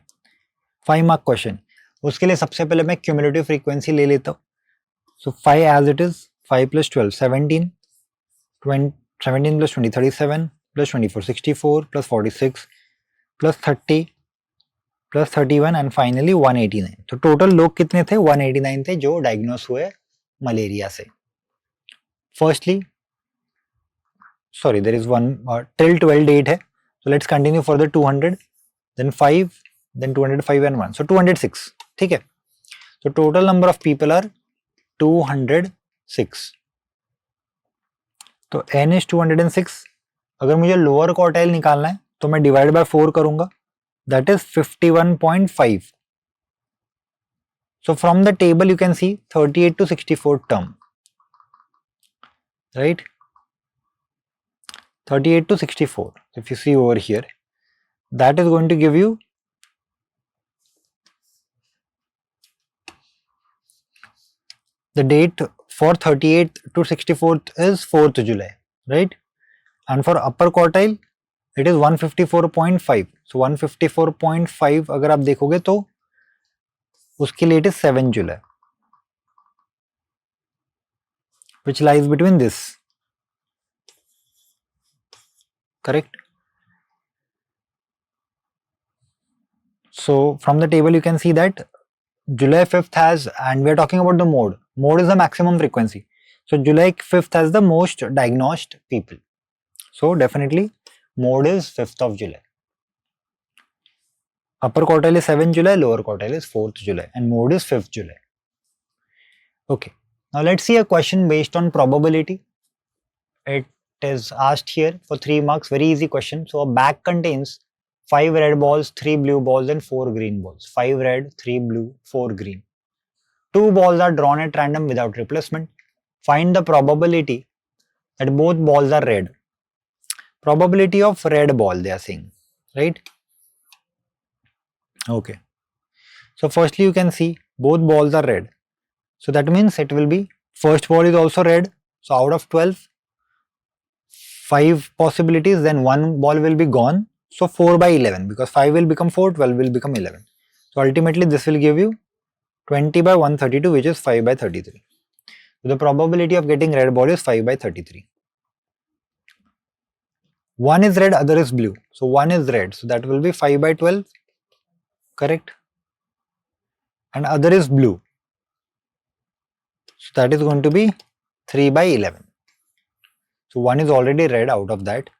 5 मार्क क्वेश्चन. उसके लिए सबसे पहले मैं क्यूमुलेटिव फ्रीक्वेंसी ले लेता हूँ. सो 5 as it is, 5 plus 12 17, 17 plus 20 37 plus 24 64 plus 46 plus 30 plus 31 and finally 189. तो टोटल लोग कितने थे? 189 थे जो डायग्नोस हुए मलेरिया से. Firstly sorry there is one till 12 date है, so let's continue for the 200, then 5, then 205 and 1, so 206. ठीक है, so total number of people are 206. तो n is 206. अगर मुझे लोअर क्वार्टाइल निकालना है तो मैं डिवाइड बाय 4 करूंगा, that is 51.5. so from the table you can see 38 to 64 term, right? 38 to 64. If you see over here, that is going to give you the date for 38 to 64th is 4th July, right? And for upper quartile, it is 154.5. So 154.5 अगर आप देखोगे तो उसके लिए it is 7 July, which lies between this. Correct? So from the table you can see that July 5th has, and we are talking about the mode. Mode is the maximum frequency. So July 5th has the most diagnosed people. So definitely mode is 5th of July. Upper quartile is 7 July, lower quartile is 4th July, and mode is 5th July. Okay. Now let's see a question based on probability. It is asked here for 3 marks, very easy question. So a bag contains 5 red balls, 3 blue balls and 4 green balls. 5 red, 3 blue, 4 green. 2 balls are drawn at random without replacement. Find the probability that both balls are red. Probability of red ball they are saying, right? Okay. So firstly you can see both balls are red. So that means it will be first ball is also red. So out of 12, 5 possibilities, then 1 ball will be gone. So 4 by 11, because 5 will become 4, 12 will become 11. So ultimately this will give you 20 by 132, which is 5 by 33. So the probability of getting red ball is 5 by 33. One is red, other is blue. So one is red, so that will be 5 by 12, correct? And other is blue. So that is going to be 3 by 11. So one is already red out of that,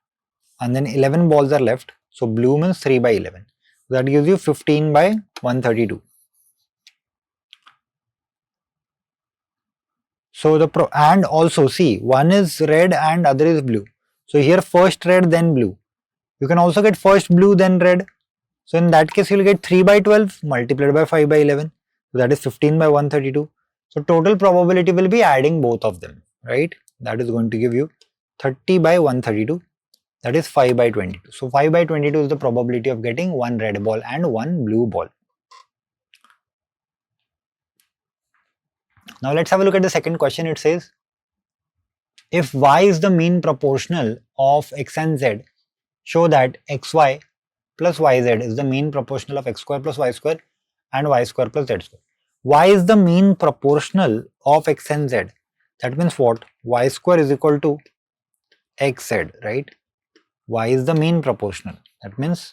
and then 11 balls are left. So blue means 3 by 11. So that gives you 15 by 132. So and also see, one is red and other is blue. So here first red then blue. You can also get first blue then red. So in that case you will get 3 by 12 multiplied by 5 by 11. So that is 15 by 132. So total probability will be adding both of them, right? That is going to give you 30 by 132. That is 5 by 22. So 5 by 22 is the probability of getting one red ball and one blue ball. Now let's have a look at the second question. It says, if y is the mean proportional of x and z, show that xy plus yz is the mean proportional of x square plus y square and y square plus z square. Y is the mean proportional of x and z. That means what? Y square is equal to xz, right? Y is the mean proportional. That means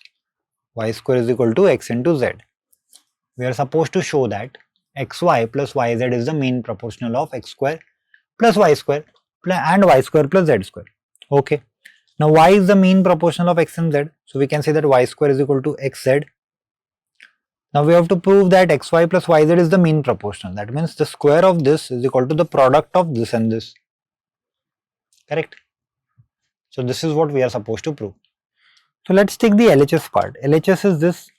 y square is equal to x into z. We are supposed to show that xy plus yz is the mean proportional of x square plus y square and y square plus z square. Okay. Now y is the mean proportional of x and z. So we can say that y square is equal to xz. Now we have to prove that xy plus yz is the mean proportional. That means the square of this is equal to the product of this and this. Correct? So this is what we are supposed to prove. So let's take the LHS part. LHS is this.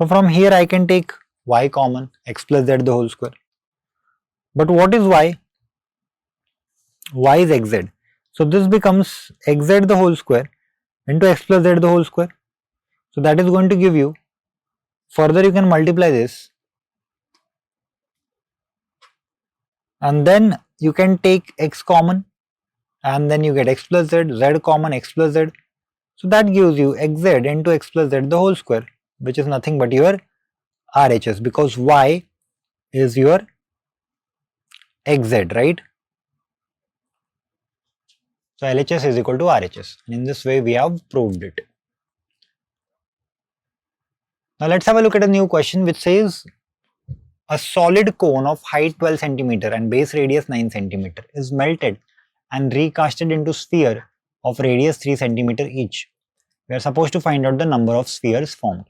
So from here I can take y common, x plus z the whole square. But what is y? Y is xz. So this becomes xz the whole square into x plus z the whole square. So that is going to give you, further you can multiply this and then you can take x common and then you get x plus z, z common, x plus z. So that gives you xz into x plus z the whole square, which is nothing but your RHS, because y is your xz, right? So LHS is equal to RHS, and in this way we have proved it. Now let's have a look at a new question which says a solid cone of height 12 cm and base radius 9 cm is melted and recasted into sphere of radius 3 cm each. We are supposed to find out the number of spheres formed.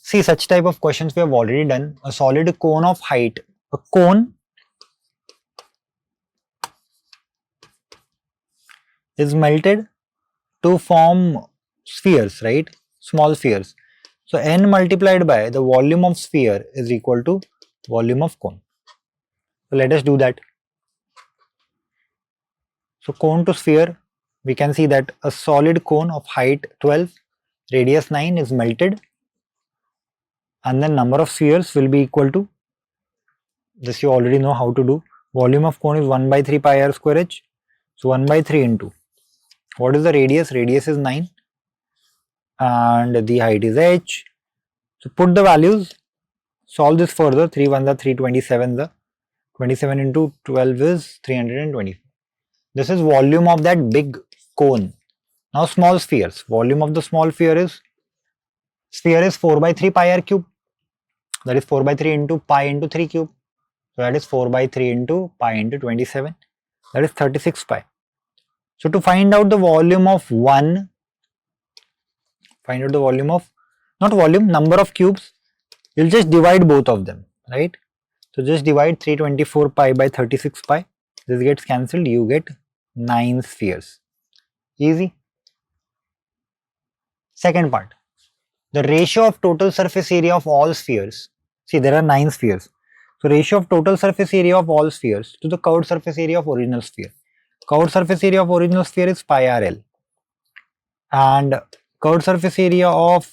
See, such type of questions we have already done. A solid cone of height, a cone is melted to form spheres, right? Small spheres. So n multiplied by the volume of sphere is equal to volume of cone. So let us do that. So cone to sphere, we can see that a solid cone of height 12, radius 9 is melted, and then number of spheres will be equal to, this you already know how to do. Volume of cone is 1 by 3 pi r square h. So 1 by 3 into, what is the radius? Radius is 9 and the height is h. So put the values, solve this further. 3 1 the 327 the 27 into 12 is 320. This is volume of that big cone. Now small spheres. Volume of the small sphere is 4 by 3 pi r cube. That is 4 by 3 into pi into 3 cube. So that is 4 by 3 into pi into 27. That is 36 pi. So to find out the volume of one, find out the volume of, not volume, number of cubes, you'll just divide both of them, right? So just divide 324 pi by 36 pi. This gets cancelled, you get 9 spheres. Easy. Second part, the ratio of total surface area of all spheres. See, there are 9 spheres. So ratio of total surface area of all spheres to the curved surface area of original sphere. Curved surface area of original sphere is pi r L, and curved surface area of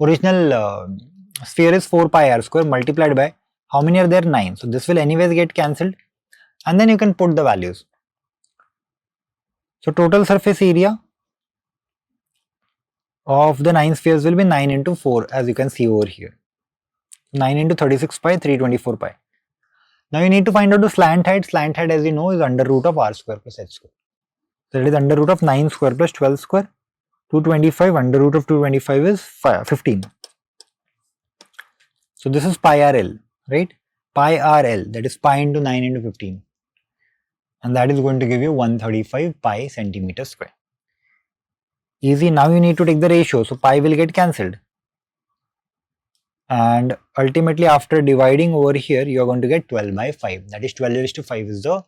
original sphere is 4 pi r square multiplied by, how many are there? 9. So this will anyways get cancelled, and then you can put the values. So total surface area of the 9 spheres will be 9 into 4, as you can see over here. 9 into 36 pi, 324 pi. Now you need to find out the slant height. Slant height, as you know, is under root of r square plus h square. So it is under root of 9 square plus 12 square. 225 under root of 225 is 15. So this is pi r L, right? Pi r L, that is pi into 9 into 15. And that is going to give you 135 pi centimeter square. Easy. Now you need to take the ratio. So pi will get cancelled. And ultimately after dividing over here, you are going to get 12 by 5. That is 12 raised to 5 is the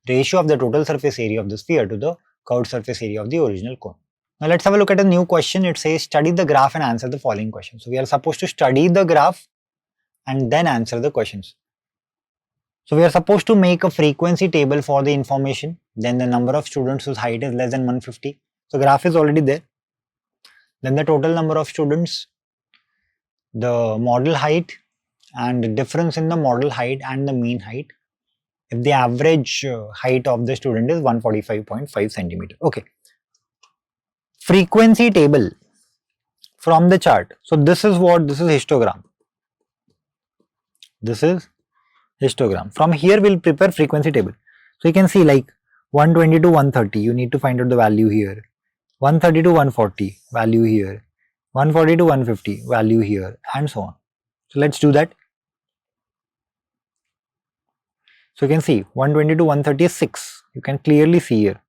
ratio of the total surface area of the sphere to the curved surface area of the original cone. Now let's have a look at a new question. It says study the graph and answer the following questions. So we are supposed to study the graph and then answer the questions. So we are supposed to make a frequency table for the information, then the number of students whose height is less than 150. So graph is already there. Then the total number of students, the model height, and the difference in the model height and the mean height if the average height of the student is 145.5 centimeter. Okay. Frequency table from the chart. So this is what, this is histogram. This is histogram. From here we'll prepare frequency table. So you can see like 120 to 130, you need to find out the value here. 130 to 140, value here. 140 to 150, value here, and so on. So let's do that. So you can see 120 to 130 is 6. You can clearly see here.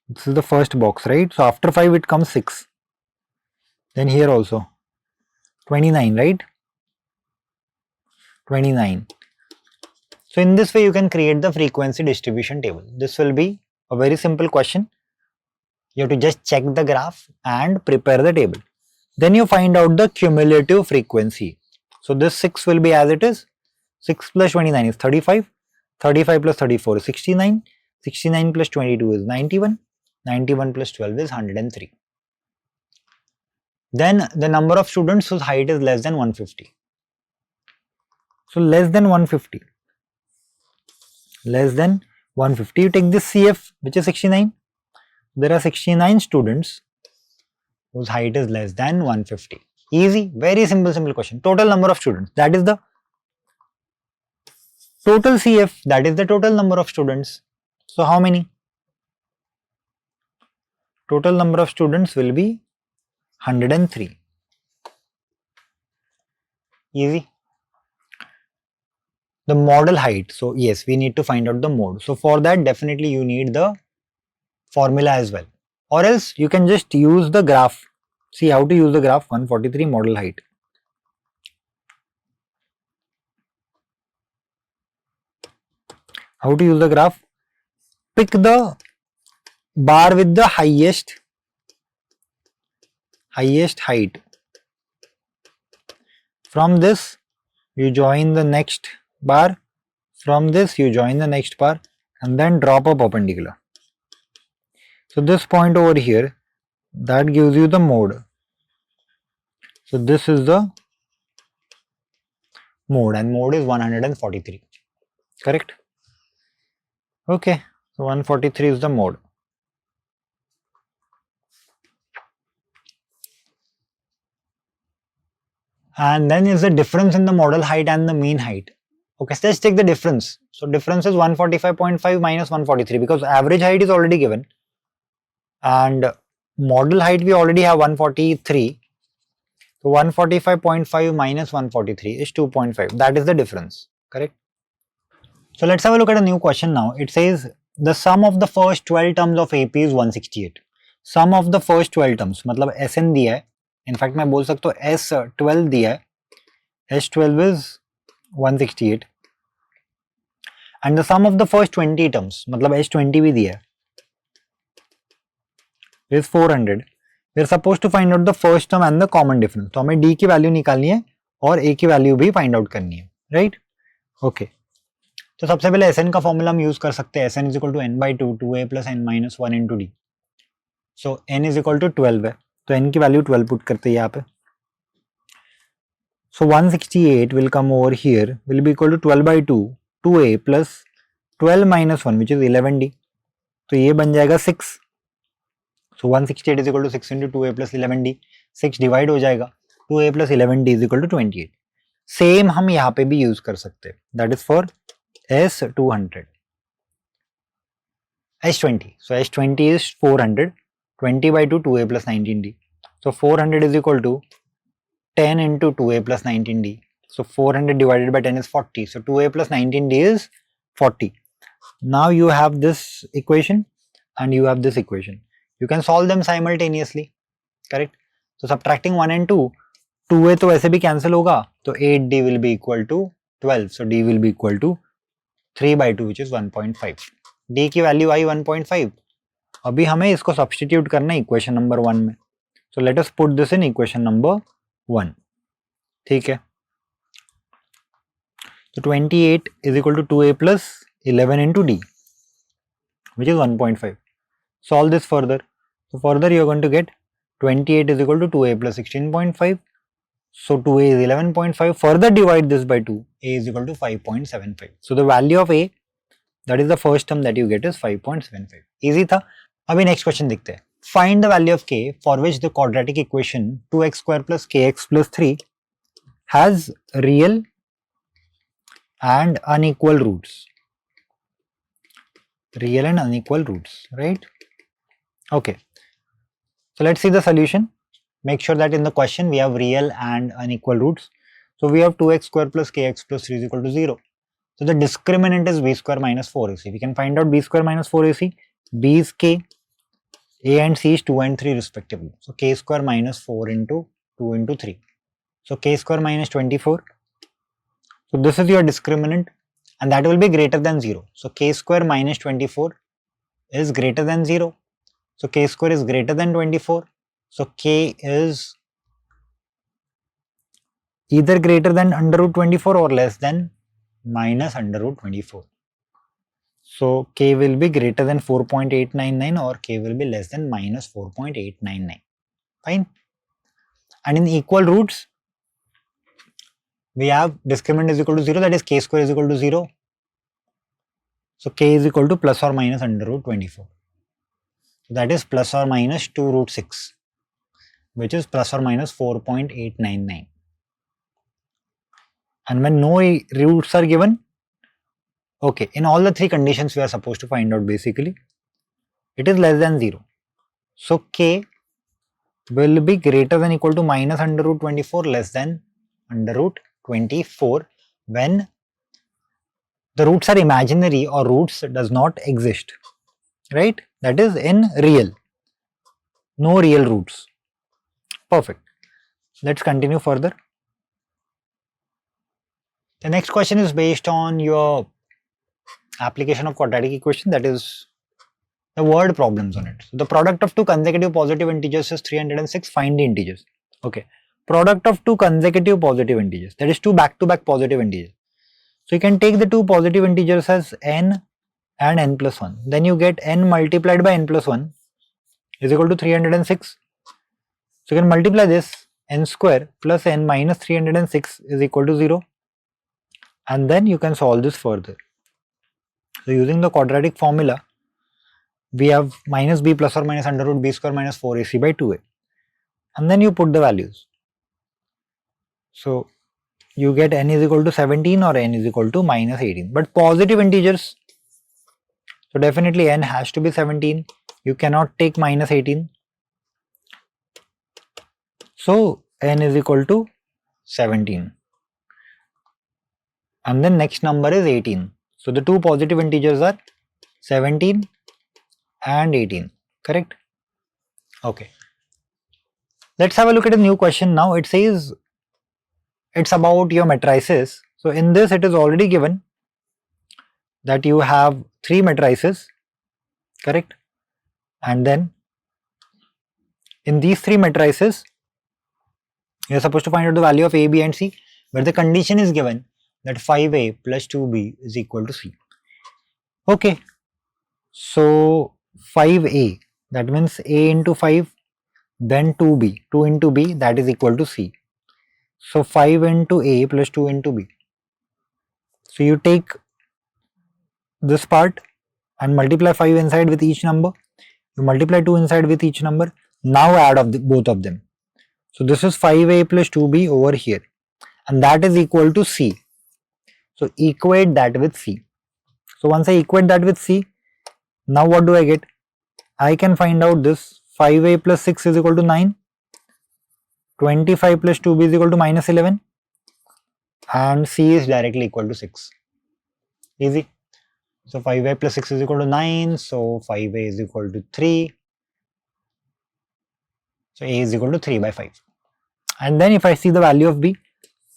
This is the first box, right? So after 5 it comes 6. Then here also 29, right? 29. So in this way you can create the frequency distribution table. This will be a very simple question. You have to just check the graph and prepare the table. Then you find out the cumulative frequency. So this 6 will be as it is. 6 plus 29 is 35. 35 plus 34 is 69. 69 plus 22 is 91. 91 plus 12 is 103. Then the number of students whose height is less than 150. So less than 150. Less than 150. You take this CF, which is 69. There are 69 students whose height is less than 150. Easy, very simple question. Total number of students, that is the total CF, that is the total number of students. So how many? Total number of students will be 103. Easy. The model height. So yes, we need to find out the mode. So for that, definitely you need the formula as well. Or else you can just use the graph. See how to use the graph 143 model height. How to use the graph? Pick the bar with the highest height. From this you join the next bar. From this you join the next bar and then drop a perpendicular. So this point over here, that gives you the mode. So this is the mode and mode is 143. Correct? Okay, so 143 is the mode. And then is the difference in the model height and the mean height. Okay, so let's take the difference. So difference is 145.5 minus 143 because average height is already given. And model height we already have 143. So 145.5 minus 143 is 2.5. That is the difference. Correct? So let's have a look at a new question now. It says the sum of the first 12 terms of AP is 168. Sum of the first 12 terms, मतलब SN दिया है. In fact मैं बोल सकता हूँ S12 दिया है. S12 is 168. And the sum of the first 20 terms, मतलब S20 भी दिया है, is 400. We are supposed to find out the first term and the common difference. तो हमें D की वैल्यू निकालनी है और A की वैल्यू भी फाइंड आउट करनी है. राइट? ओके. तो सबसे पहले Sn का फॉर्मूला हम यूज कर सकते हैं. Sn is equal to n by 2, 2a plus n minus 1 into d. So n is equal to 12 है, तो n की वैल्यू 12 पुट करते हैं यहाँ पे. So 168 will come over here, will be equal to 12 by 2, 2a plus 12 minus 1 which is 11d. तो ये बन जाएगा 6. So 168 is equal to 6 into 2a plus 11d. 6 divide हो जाएगा. 2a plus 11d is equal to 28. Same हम यहाँ पे भी यूज कर सकते हैं. That is for S200. S20. So S20 is 400. 20 by 2, 2a plus 19d. So 400 is equal to 10 into 2a plus 19d. So 400 divided by 10 is 40. So 2a plus 19d is 40. Now you have this equation and you have this equation. You can solve them simultaneously. Correct? So subtracting 1 and 2, 2a तो वैसे भी cancel होगा, तो 8d will be equal to 12. So d will be equal to 3 by 2 which is 1.5. d की value आई 1.5. अभी हमें इसको substitute करना है इक्वेशन नंबर 1 में. सो let us put this in equation number 1. ठीक है. तो 28 is equal to 2a plus 11 into d which is 1.5. Solve this further. So further you are going to get 28 is equal to 2a plus 16.5. So 2a is 11.5. Further divide this by 2. A is equal to 5.75. So the value of a, that is the first term that you get, is 5.75. Easy था. अभी next question देखते हैं. Find the value of k for which the quadratic equation 2x square plus kx plus 3 has real and unequal roots. Real and unequal roots, right? Okay. So let's see the solution. Make sure that in the question we have real and unequal roots. So we have 2x square plus kx plus 3 is equal to 0. So the discriminant is b square minus 4ac. We can find out b square minus 4ac. b is k. A and c is 2 and 3 respectively. So k square minus 4 into 2 into 3. So k square minus 24. So this is your discriminant and that will be greater than 0. So k square minus 24 is greater than 0. So k square is greater than 24. So k is either greater than under root 24 or less than minus under root 24. So k will be greater than 4.899 or k will be less than minus 4.899. Fine. And in equal roots, we have discriminant is equal to 0, that is k square is equal to 0. So k is equal to plus or minus under root 24. So that is plus or minus 2 root 6, which is plus or minus 4.899. And when no roots are given, okay, in all the three conditions we are supposed to find out basically, it is less than 0. So k will be greater than equal to minus under root 24 less than under root 24 when the roots are imaginary or roots does not exist, right? That is in real, no real roots. Perfect. Let's continue further. The next question is based on your application of quadratic equation, that is the word problems on it. So the product of two consecutive positive integers is 306, find the integers. Okay, product of two consecutive positive integers, that is two back-to-back positive integers. So you can take the two positive integers as n and n plus 1. Then you get n multiplied by n plus 1 is equal to 306. So you can multiply this, n square plus n minus 306 is equal to 0. And then you can solve this further. So using the quadratic formula, we have minus b plus or minus under root b square minus 4ac by 2a. And then you put the values. So you get n is equal to 17 or n is equal to minus 18. But positive integers, so definitely n has to be 17. You cannot take minus 18. So n is equal to 17. And then next number is 18. So the two positive integers are 17 and 18, correct? Okay. Let's have a look at a new question now. It says it's about your matrices. So in this it is already given that you have three matrices, correct? And then in these three matrices, you are supposed to find out the value of A, B and C, where the condition is given that 5A plus 2B is equal to C. Okay, so 5A, that means A into 5, then 2B, 2 into B, that is equal to C. So 5 into A plus 2 into B. So you take this part and multiply 5 inside with each number. You multiply 2 inside with each number. Now add up both of them. So this is 5A plus 2B over here. And that is equal to C. So equate that with C. So once I equate that with C, now what do I get? I can find out this 5A plus 6 is equal to 9. 25 plus 2B is equal to minus 11. And C is directly equal to 6. Easy. So 5A plus 6 is equal to 9. So 5A is equal to 3. So A is equal to 3 by 5. And then if I see the value of B,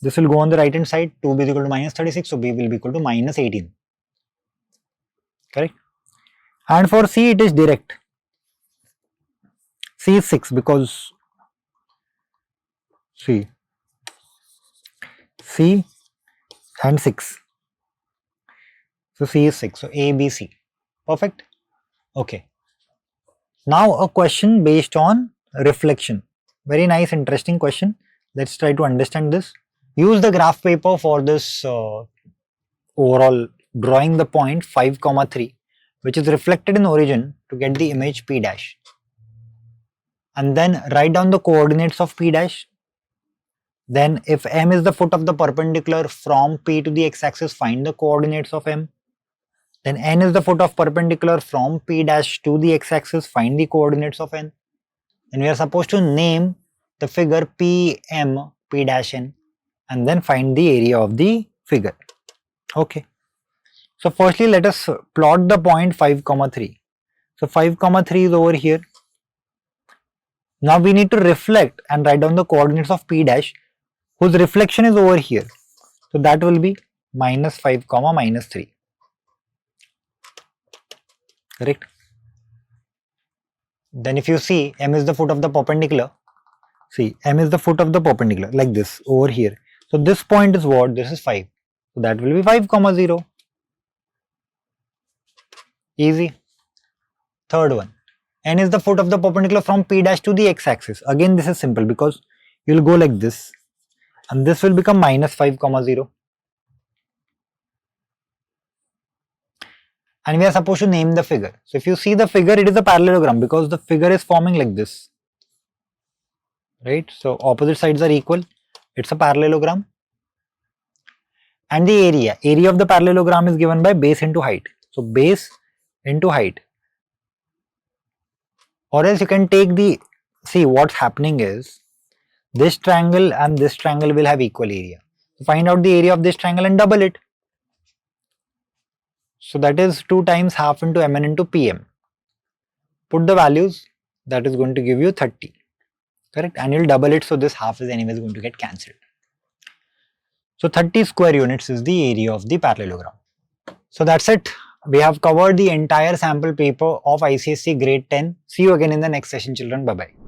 this will go on the right hand side. 2B is equal to minus 36. So B will be equal to minus 18. Correct? And for C it is direct. C is 6 because C and 6. So C is 6. So A, B, C. Perfect. Okay. Now a question based on reflection. Very nice, interesting question. Let's try to understand this. Use the graph paper for this overall drawing the point 5, 3, which is reflected in origin to get the image P dash. And then write down the coordinates of P dash. Then if M is the foot of the perpendicular from P to the x-axis, find the coordinates of M. Then N is the foot of perpendicular from P dash to the x-axis, find the coordinates of N. Then we are supposed to name the figure PM P dash N and then find the area of the figure. Okay. So firstly let us plot the point 5, 3. So 5, 3 is over here. Now we need to reflect and write down the coordinates of P dash whose reflection is over here. So that will be minus 5, minus 3. Correct? Then if you see M is the foot of the perpendicular, see M is the foot of the perpendicular like this over here. So this point is what? This is 5. So that will be 5 comma 0. Easy. Third one. N is the foot of the perpendicular from P dash to the x-axis. Again this is simple because you will go like this and this will become minus 5 comma 0. And we are supposed to name the figure. So if you see the figure, it is a parallelogram because the figure is forming like this. Right? So opposite sides are equal. It's a parallelogram. And the area of the parallelogram is given by base into height. So base into height. Or else you can take the, see what's happening is, this triangle and this triangle will have equal area. So find out the area of this triangle and double it. So that is 2 times half into mn into pm. Put the values, that is going to give you 30. Correct? And you'll double it, so this half is anyways going to get cancelled. So 30 square units is the area of the parallelogram. So that's it. We have covered the entire sample paper of ICSE grade 10. See you again in the next session, children. Bye-bye.